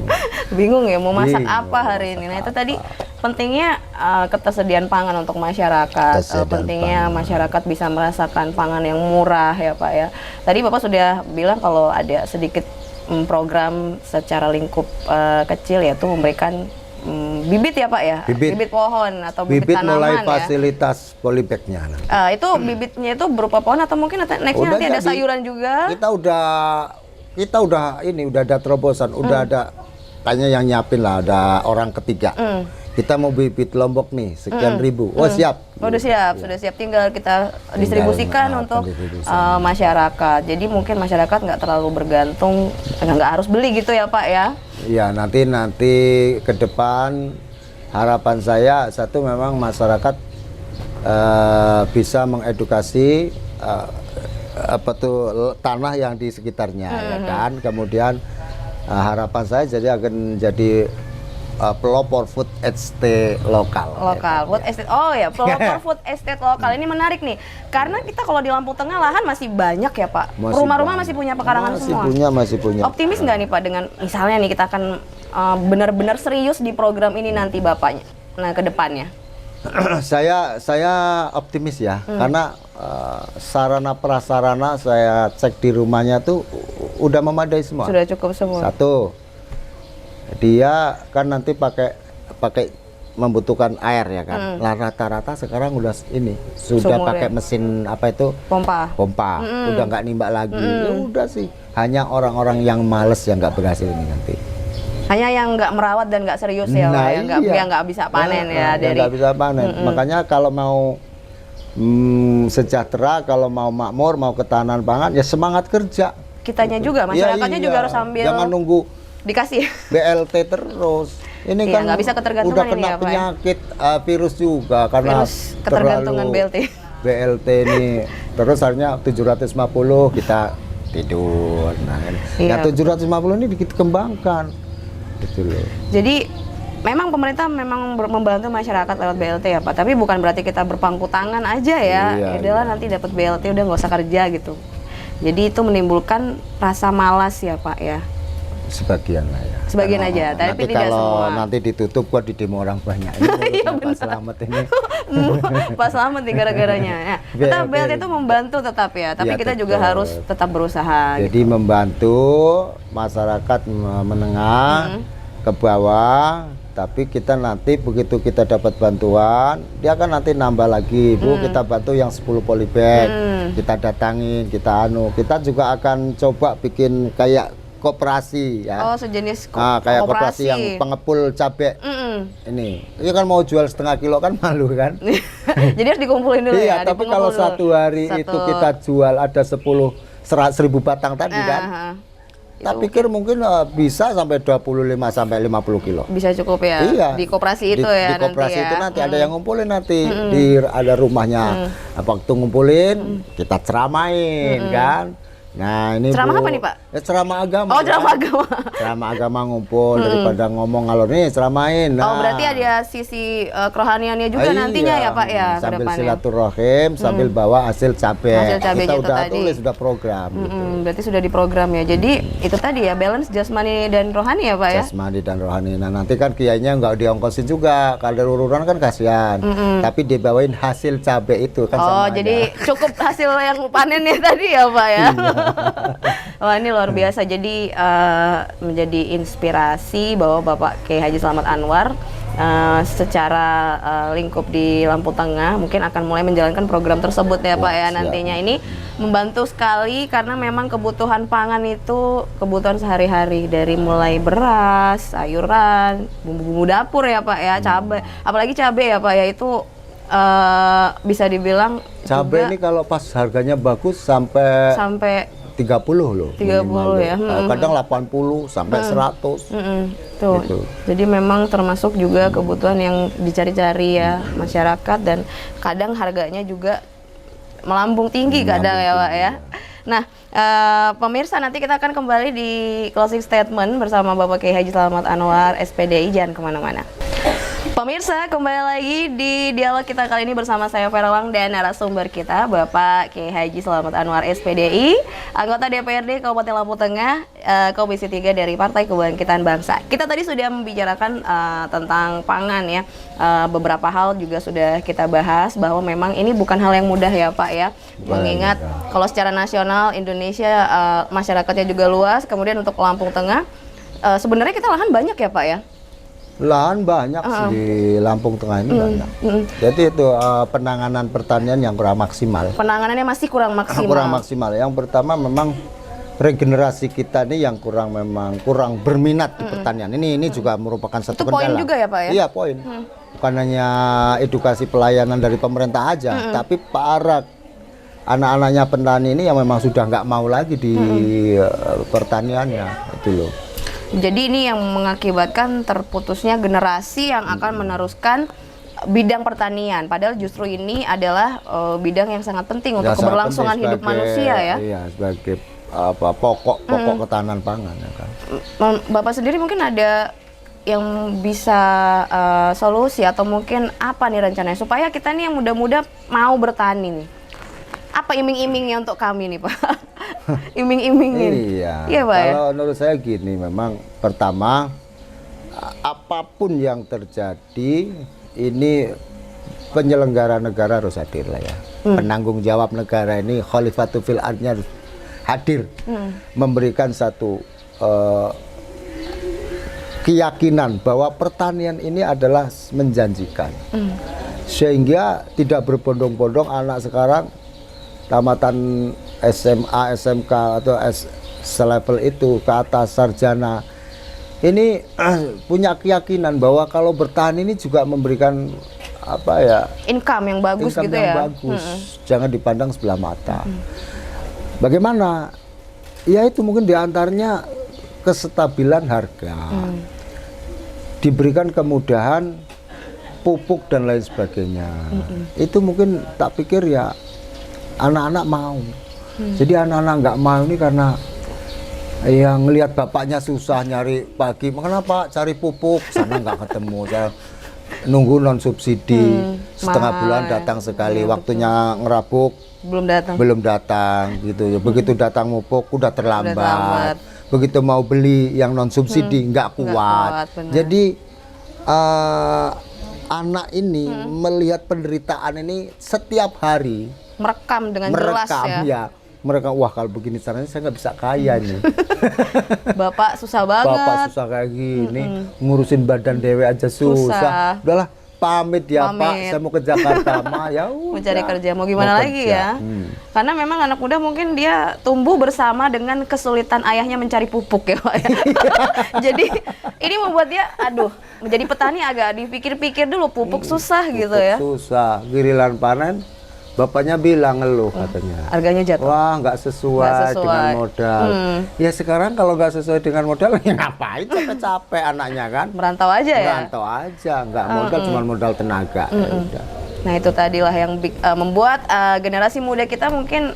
Bingung ya mau masak Bingung apa hari ini. Nah itu tadi pentingnya ketersediaan pangan untuk masyarakat. Ketersediaan Pentingnya pangan. masyarakat bisa merasakan pangan yang murah ya Pak ya. Tadi Bapak sudah bilang kalau ada sedikit program secara lingkup kecil yaitu memberikan bibit ya Pak ya? Bibit. Pohon atau bibit, Bibit tanaman mulai ya? fasilitas polybagnya. Itu bibitnya itu berupa pohon atau mungkin nextnya nanti ada jadi. sayuran juga? Kita udah ada terobosan, udah ada tanya yang nyiapin lah, ada orang ketiga. Kita mau bibit Lombok nih sekian ribu. Oh siap. Oh, udah siap, sudah siap. Tinggal kita distribusikan untuk masyarakat. Jadi mungkin masyarakat nggak terlalu bergantung, nggak harus beli gitu ya Pak ya? Ya nanti ke depan harapan saya satu memang masyarakat bisa mengedukasi tanah yang di sekitarnya, ya kan. Kemudian harapan saya akan jadi pelopor food estate lokal. Food estate. Oh ya, pelopor food estate lokal ini menarik nih. Karena kita kalau di Lampung Tengah lahan masih banyak ya Pak. Rumah-rumah masih punya pekarangan semua. Masih punya. Optimis nggak nih Pak dengan misalnya nih kita akan benar-benar serius di program ini nanti Bapaknya? Nah ke depannya. Saya optimis ya, karena sarana prasarana saya cek di rumahnya tuh udah memadai semua. Sudah cukup semua. Satu, dia kan nanti pakai membutuhkan air ya kan. Lah rata-rata sekarang sudah Sumur pakai ya? mesin apa itu? Pompa. Udah nggak nimbak lagi. Ya udah sih. Hanya orang-orang yang males yang nggak berhasil ini nanti. Hanya yang nggak merawat dan nggak serius ya, Pak, yang nggak bisa panen ya dari. Nggak bisa panen. Makanya kalau mau sejahtera, kalau mau makmur, mau ketahanan pangan, ya semangat kerja. Kitanya juga, masyarakatnya juga harus sambil. Jangan nunggu dikasih BLT terus. Ini iya, kan nggak bisa ketergantungan udah ini kena ya, Pak, ya? penyakit virus juga karena Virus ketergantungan BLT. BLT ini terus harusnya 750 kita tidur. Nah, Iya. yang 750 ini dikembangkan. Gitu loh. Jadi memang pemerintah memang membantu masyarakat lewat BLT ya Pak, tapi bukan berarti kita berpangku tangan aja ya. Adalah nanti dapat BLT udah nggak usah kerja gitu. Jadi itu menimbulkan rasa malas ya Pak ya. Sebagian lah ya. Sebagian aja, tapi nanti tidak kalau semua. nanti ditutup kok di demo orang banyak. Ini Pak Selamat ini. Pak Selamat nih gara-garanya. Ya, tetap BLT itu membantu tetap ya, tapi Ya, kita juga tetap. harus tetap berusaha. Jadi gitu. membantu masyarakat menengah ke bawah, tapi kita nanti begitu kita dapat bantuan, dia kan nanti nambah lagi, Bu, kita bantu yang 10 polybag, kita datangin, kita juga akan coba bikin kayak koperasi ya. Oh, sejenis Kayak koperasi yang pengepul cabai. Ini kan mau jual setengah kilo kan malu kan. Jadi harus dikumpulin dulu ya. Iya, tapi kalau satu hari itu kita jual ada 1000 batang tadi kan. Tak pikir mungkin bisa sampai 25 sampai 50 kilo. Bisa cukup ya. Iya. Di koperasi itu ya. Di koperasi nanti itu ya. nanti ada yang ngumpulin nanti ada rumahnya. Waktu ngumpulin kita ceramain kan. Nah ini Ceramah Bu, apa nih, Pak? Ceramah agama. Oh, ceramah agama. Ceramah agama ngumpul daripada ngomong ngalor nih ceramain. Oh, berarti ada sisi kerohaniannya juga nantinya ya Pak ya ke sambil depannya. silaturahim, sambil bawa hasil cabai. Hasil cabainya Kita itu udah tadi. tulis, sudah program. Gitu. Berarti sudah diprogram ya. Jadi itu tadi ya balance jasmani dan rohani ya Pak ya. Jasmani dan rohani. Nah nanti kan kiainya nggak diongkosin juga. Kalau ururan kan kasihan. Tapi dibawain hasil cabai itu kan. Oh, sama jadi aja. cukup hasil yang panennya tadi ya Pak ya. Wah, ini luar biasa. Jadi menjadi inspirasi bahwa Bapak Kiai Haji Selamat Anwar secara lingkup di Lampung Tengah mungkin akan mulai menjalankan program tersebut ya Pak ya siap. nantinya. Ini membantu sekali karena memang kebutuhan pangan itu kebutuhan sehari-hari, dari mulai beras, sayuran, bumbu-bumbu dapur ya Pak ya, cabai, apalagi cabai ya Pak ya, itu bisa dibilang Cabai juga ini kalau pas harganya bagus sampai 30 loh. 30 minimal ya. loh. Kadang 80 sampai 100. Tuh. Gitu. Jadi memang termasuk juga kebutuhan yang dicari-cari ya masyarakat, dan kadang harganya juga melambung tinggi kadang ya Pak ya. Nah, pemirsa, nanti kita akan kembali di closing statement bersama Bapak Kiai Haji Selamat Anwar SPDI, jangan kemana-mana. Pemirsa, kembali lagi di dialog kita kali ini bersama saya Vera Wang dan narasumber kita Bapak Kiai Haji Selamat Anwar SPDI, anggota DPRD Kabupaten Lampung Tengah, Komisi 3 dari Partai Kebangkitan Bangsa. Kita tadi sudah membicarakan tentang pangan ya, beberapa hal juga sudah kita bahas bahwa memang ini bukan hal yang mudah ya Pak ya, mengingat kalau secara nasional Indonesia masyarakatnya juga luas, kemudian untuk Lampung Tengah sebenarnya kita lahan banyak ya Pak ya. Lahan banyak sih di Lampung Tengah ini banyak. Jadi itu penanganan pertanian yang kurang maksimal. Penanganannya masih kurang maksimal. Kurang maksimal. Yang pertama memang regenerasi kita ini yang memang kurang berminat di pertanian. Ini juga merupakan satu Itu poin kendala. juga ya, Pak ya? Iya, poin. Bukan hanya edukasi pelayanan dari pemerintah aja, tapi para anak-anaknya petani ini yang memang sudah nggak mau lagi di pertaniannya, itu loh. Jadi ini yang mengakibatkan terputusnya generasi yang akan meneruskan bidang pertanian. Padahal justru ini adalah bidang yang sangat penting untuk Ya, sangat keberlangsungan penting hidup sebagai- manusia ya. Iya, sebagai pokok ketahanan pangan ya kan. Bapak sendiri mungkin ada yang bisa solusi atau mungkin apa nih rencananya supaya kita nih yang muda-muda mau bertani nih. Apa iming-imingnya untuk kami nih, Pak? Iming-imingin. Iya, Pak ya. kalau menurut saya gini, memang pertama apapun yang terjadi ini penyelenggara negara harus hadir lah ya. Penanggung jawab negara ini khalifatul fil ardnya harus hadir, memberikan satu keyakinan bahwa pertanian ini adalah menjanjikan, sehingga tidak berbondong-bondong anak sekarang tamatan SMA, SMK atau selevel itu ke atas sarjana ini punya keyakinan bahwa kalau bertani ini juga memberikan apa ya, Income yang bagus income gitu yang ya. bagus, jangan dipandang sebelah mata. Bagaimana? Ya itu mungkin diantaranya kestabilan harga, diberikan kemudahan pupuk dan lain sebagainya. Itu mungkin tak pikir ya anak-anak mau. Jadi anak-anak nggak mau ini karena ya ngelihat bapaknya susah nyari pagi, kenapa cari pupuk sana nggak ketemu, saya nunggu non subsidi setengah mahal bulan ya. datang sekali, Iya, waktunya ngerabuk Belum datang. datang gitu ya. Begitu datang pupuk udah terlambat. terlambat, begitu mau beli yang non subsidi nggak kuat. benar. Jadi anak ini melihat penderitaan ini setiap hari, Merekam dengan jelas ya. mereka wah kalau begini caranya saya nggak bisa kaya nih. Bapak susah banget. Bapak susah kayak gini, ngurusin badan dewe aja Susah. susah. Udahlah pamit ya Pak, Pamit. saya mau ke Jakarta mah ya udah. Mencari kerja mau gimana Mau lagi kerja. ya. Karena memang anak muda mungkin dia tumbuh bersama dengan kesulitan ayahnya mencari pupuk ya, Pak ya. Jadi ini membuat dia aduh, menjadi petani agak dipikir-pikir dulu, pupuk susah gitu ya. Susah, giliran panen bapaknya bilang ngeluh katanya. Harganya jatuh. Wah nggak sesuai, Nggak sesuai. dengan modal. Ya sekarang kalau nggak sesuai dengan modal ya ngapain capek-capek anaknya kan? Merantau aja ya. Merantau aja, nggak modal cuma modal tenaga. Ya udah. Nah itu tadilah yang membuat generasi muda kita mungkin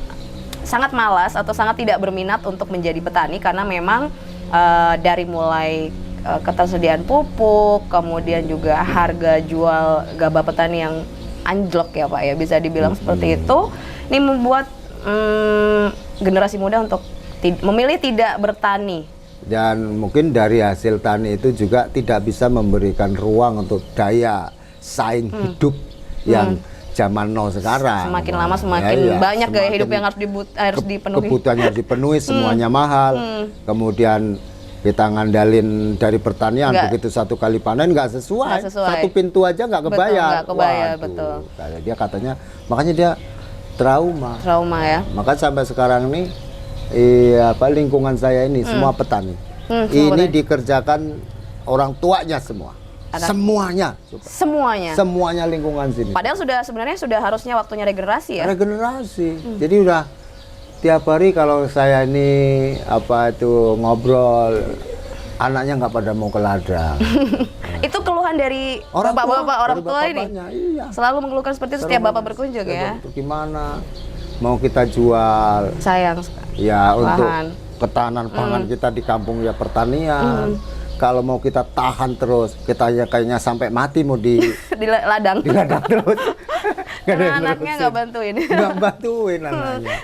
sangat malas atau sangat tidak berminat untuk menjadi petani karena memang dari mulai ketersediaan pupuk, kemudian juga harga jual gabah petani yang anjlok ya Pak ya, bisa dibilang seperti itu. Ini membuat generasi muda untuk memilih tidak bertani. Dan mungkin dari hasil tani itu juga tidak bisa memberikan ruang untuk daya saing hidup yang zaman now sekarang. Semakin lama semakin banyak gaya hidup yang harus dipenuhi. Kebutuhannya harus dipenuhi, semuanya mahal. Kemudian kita ngandalin dari pertanian, begitu satu kali panen nggak sesuai. Satu pintu aja nggak kebayar. Nggak kebayar, Waduh, betul. kayak dia katanya, makanya dia trauma. Trauma ya. Maka sampai sekarang ini lingkungan saya ini semua petani. Ini dikerjakan orang tuanya semua. Semuanya. Semuanya lingkungan sini. Padahal sebenarnya sudah harusnya waktunya regenerasi ya. Regenerasi. Jadi udah tiap hari kalau saya ini ngobrol, anaknya nggak pada mau ke ladang. Itu keluhan dari bapak-bapak orang tua ini. Iya. Selalu mengeluhkan seperti itu setiap bapak berkunjung ya. Gimana? Mau kita jual? Sayang sekali. Ya untuk Lahan. ketahanan pangan kita di kampung ya pertanian. Kalau mau kita tahan terus, kita ya kayaknya sampai mati mau di Di ladang. terus. Karena anaknya nggak bantuin. Nggak bantuin anaknya.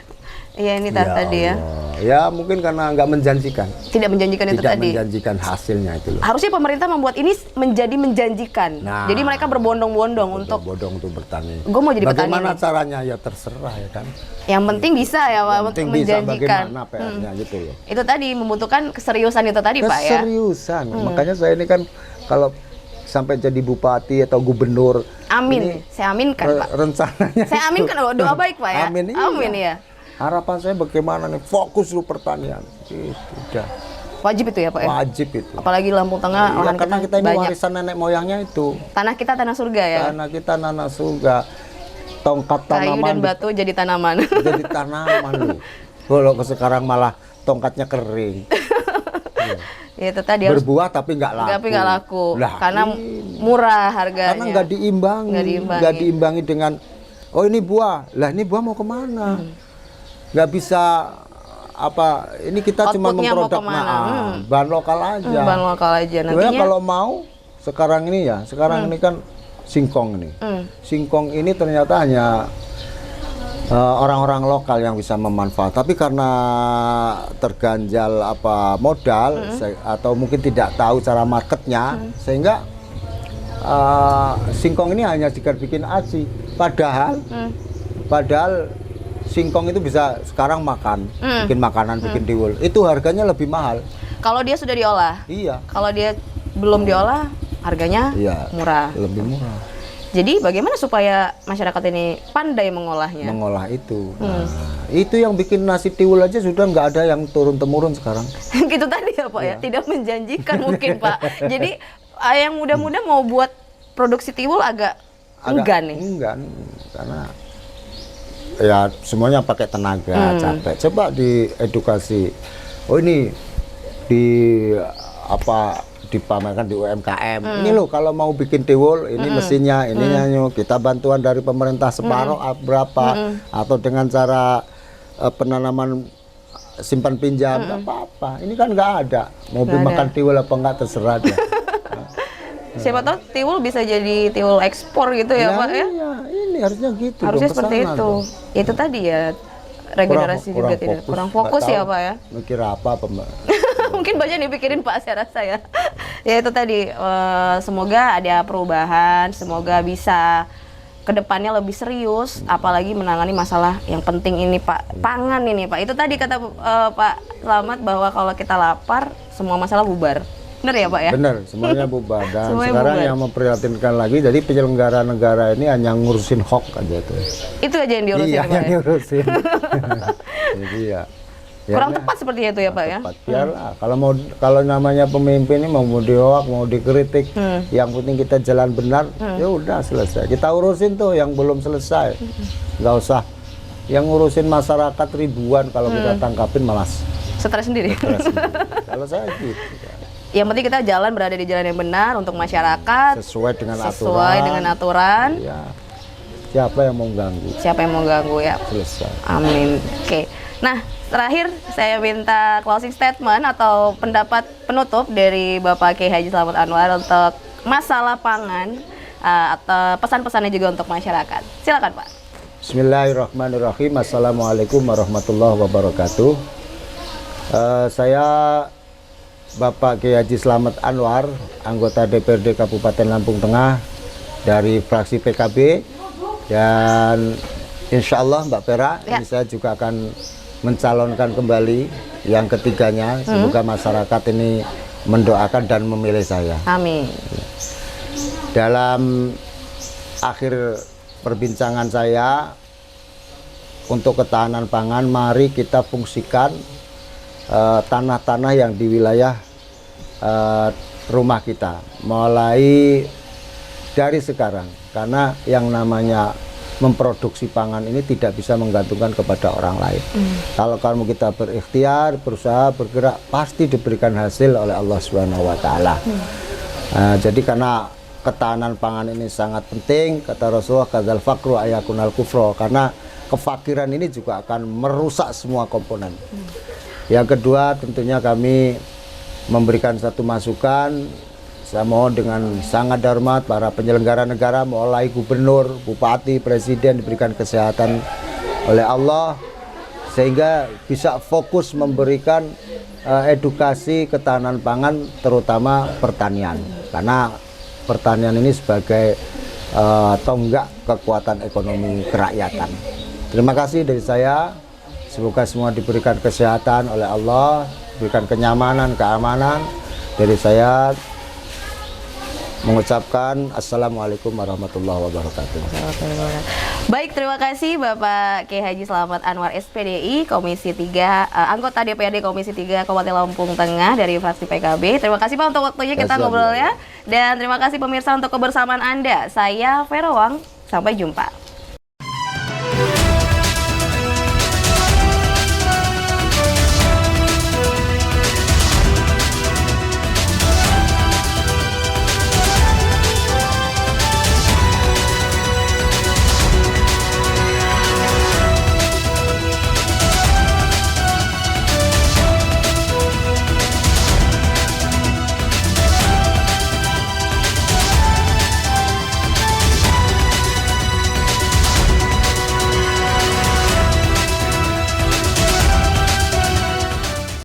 Iya ini tadi ya. Allah. Ya mungkin karena nggak menjanjikan. Tidak menjanjikan itu Tidak tadi. menjanjikan hasilnya itu loh. Harusnya pemerintah membuat ini menjadi menjanjikan. Nah, Jadi mereka berbondong-bondong untuk bodong untuk bertani. gue mau jadi petani. Bagaimana nih. caranya ya terserah ya kan. Yang penting bisa ya Pak Yang untuk penting bisa menjanjikan. bagaimana PR-nya gitu loh. Itu tadi membutuhkan keseriusan itu tadi Pak ya. Keseriusan. Makanya saya ini kan kalau sampai jadi bupati atau gubernur. Amin. Ini Saya aminkan, Pak. rencananya. Saya aminkan loh, doa baik, Pak ya. Amin, iya. Amin ya. Harapan saya bagaimana nih fokus dulu pertanian. Itu udah Wajib itu ya, Pak ya. wajib itu. Apalagi Lampung Tengah, Ya, lahan karena kita ini banyak. warisan nenek moyangnya itu. Tanah kita tanah surga ya. Tanah kita nanah surga. Tongkat Kayu dan tanaman batu jadi tanaman. jadi tanaman loh. Kalau sekarang malah tongkatnya kering. Ya, itu tadi harus Berbuah tapi nggak laku. tapi nggak laku. Lah, Karena ini. murah harganya. Karena nggak diimbangi, Nggak diimbangi. dengan oh ini buah, lah ini buah mau kemana? Nggak bisa apa? Ini kita cuma Outputnya mau memproduk kemana? bahan lokal aja. Bahan lokal aja Sebenarnya nantinya. kalau mau sekarang ini ya, sekarang ini kan singkong ini. Singkong ini ternyata hanya orang-orang lokal yang bisa memanfaat. Tapi karena terganjal apa modal atau mungkin tidak tahu cara marketnya, sehingga singkong ini hanya bikin aci. Padahal singkong itu bisa sekarang makan, bikin makanan, bikin tiwul. Itu harganya lebih mahal. Kalau dia sudah diolah. Iya. Kalau dia belum diolah, harganya Iya. murah. Lebih murah. Jadi bagaimana supaya masyarakat ini pandai mengolahnya? Mengolah itu. Nah, itu yang bikin nasi tiwul aja sudah nggak ada yang turun-temurun sekarang. Gitu tadi ya Pak ya, tidak menjanjikan mungkin Pak. Jadi yang muda-muda mau buat produksi tiwul agak enggan nih. Enggan, karena ya semuanya pakai tenaga, capek. Coba diedukasi. Oh ini dipamerkan di UMKM. Ini loh kalau mau bikin tiwul, ini mesinnya, ininya kita bantuan dari pemerintah separuh berapa atau dengan cara penanaman simpan pinjam nggak apa-apa. Ini kan nggak ada. Mau makan tiwul apa nggak terserah dia. Siapa tahu tiwul bisa jadi tiwul ekspor gitu ya Pak ya? Iya, ini harusnya gitu. Harusnya dong, seperti kesana itu. dong. Itu tadi ya regenerasi juga tidak kurang fokus Nggak ya tahu Pak ya. Mikir apa Mbak? Mungkin banyak yang dipikirin Pak saya rasa ya. Ya itu tadi semoga ada perubahan, semoga bisa kedepannya lebih serius, apalagi menangani masalah yang penting ini Pak, pangan ini Pak. Itu tadi kata Pak Slamet bahwa kalau kita lapar semua masalah bubar. Benar ya Pak ya? Benar, semuanya bubar. Dan Semuanya sekarang bubar. yang memprihatinkan lagi, jadi penyelenggara negara ini hanya ngurusin hoax aja tuh. Itu aja yang diurusin Iya, Pak yang ya? diurusin. Jadi ya. Kurang tepat seperti itu ya Pak ya? Tepat. Biarlah. Kalau namanya pemimpin ini mau dihoak, mau dikritik, yang penting kita jalan benar, ya udah selesai. Kita urusin tuh yang belum selesai. Nggak usah. Yang ngurusin masyarakat ribuan kalau kita tangkapin malas. Stres sendiri. Kalau saya gitu. Yang penting kita berada di jalan yang benar untuk masyarakat, Sesuai dengan sesuai dengan aturan. Ya. Siapa yang mau ganggu? Siapa yang mau ganggu ya? Selesai. Amin. Oke. Nah, terakhir saya minta closing statement atau pendapat penutup dari Bapak Kiai Haji Slamet Anwar untuk masalah pangan atau pesan-pesannya juga untuk masyarakat. Silakan Pak. Bismillahirrahmanirrahim. Assalamualaikum warahmatullahi wabarakatuh. Saya Bapak Kiai Haji Slamet Anwar, anggota DPRD Kabupaten Lampung Tengah dari fraksi PKB, dan insya Allah Mbak Pera, Ya. ini saya juga akan mencalonkan kembali yang ketiganya. Semoga masyarakat ini mendoakan dan memilih saya. Amin. Dalam akhir perbincangan saya untuk ketahanan pangan, mari kita fungsikan tanah-tanah yang di wilayah rumah kita mulai dari sekarang, karena yang namanya memproduksi pangan ini tidak bisa menggantungkan kepada orang lain. Kalau kamu kita berikhtiar, berusaha, bergerak, pasti diberikan hasil oleh Allah Subhanahu wa taala. Jadi karena ketahanan pangan ini sangat penting, kata Rasulullah, kadzal faqru ayakunal kufro, karena kefakiran ini juga akan merusak semua komponen. Yang kedua, tentunya kami memberikan satu masukan. Saya mohon dengan sangat hormat para penyelenggara negara, mulai gubernur, bupati, presiden, diberikan kesehatan oleh Allah sehingga bisa fokus memberikan edukasi ketahanan pangan, terutama pertanian, karena pertanian ini sebagai tonggak kekuatan ekonomi kerakyatan. Terima kasih dari saya. Semoga semua diberikan kesehatan oleh Allah, diberikan kenyamanan, keamanan. Dari saya, mengucapkan Assalamualaikum warahmatullahi wabarakatuh. Baik, terima kasih Bapak Kiai Haji Slamet Anwar SPDI, Komisi 3, anggota DPRD Komisi 3 Kabupaten Lampung Tengah dari fraksi PKB. Terima kasih Pak untuk waktunya kita ngobrolnya. Dan terima kasih pemirsa untuk kebersamaan Anda. Saya Vera Wang, sampai jumpa.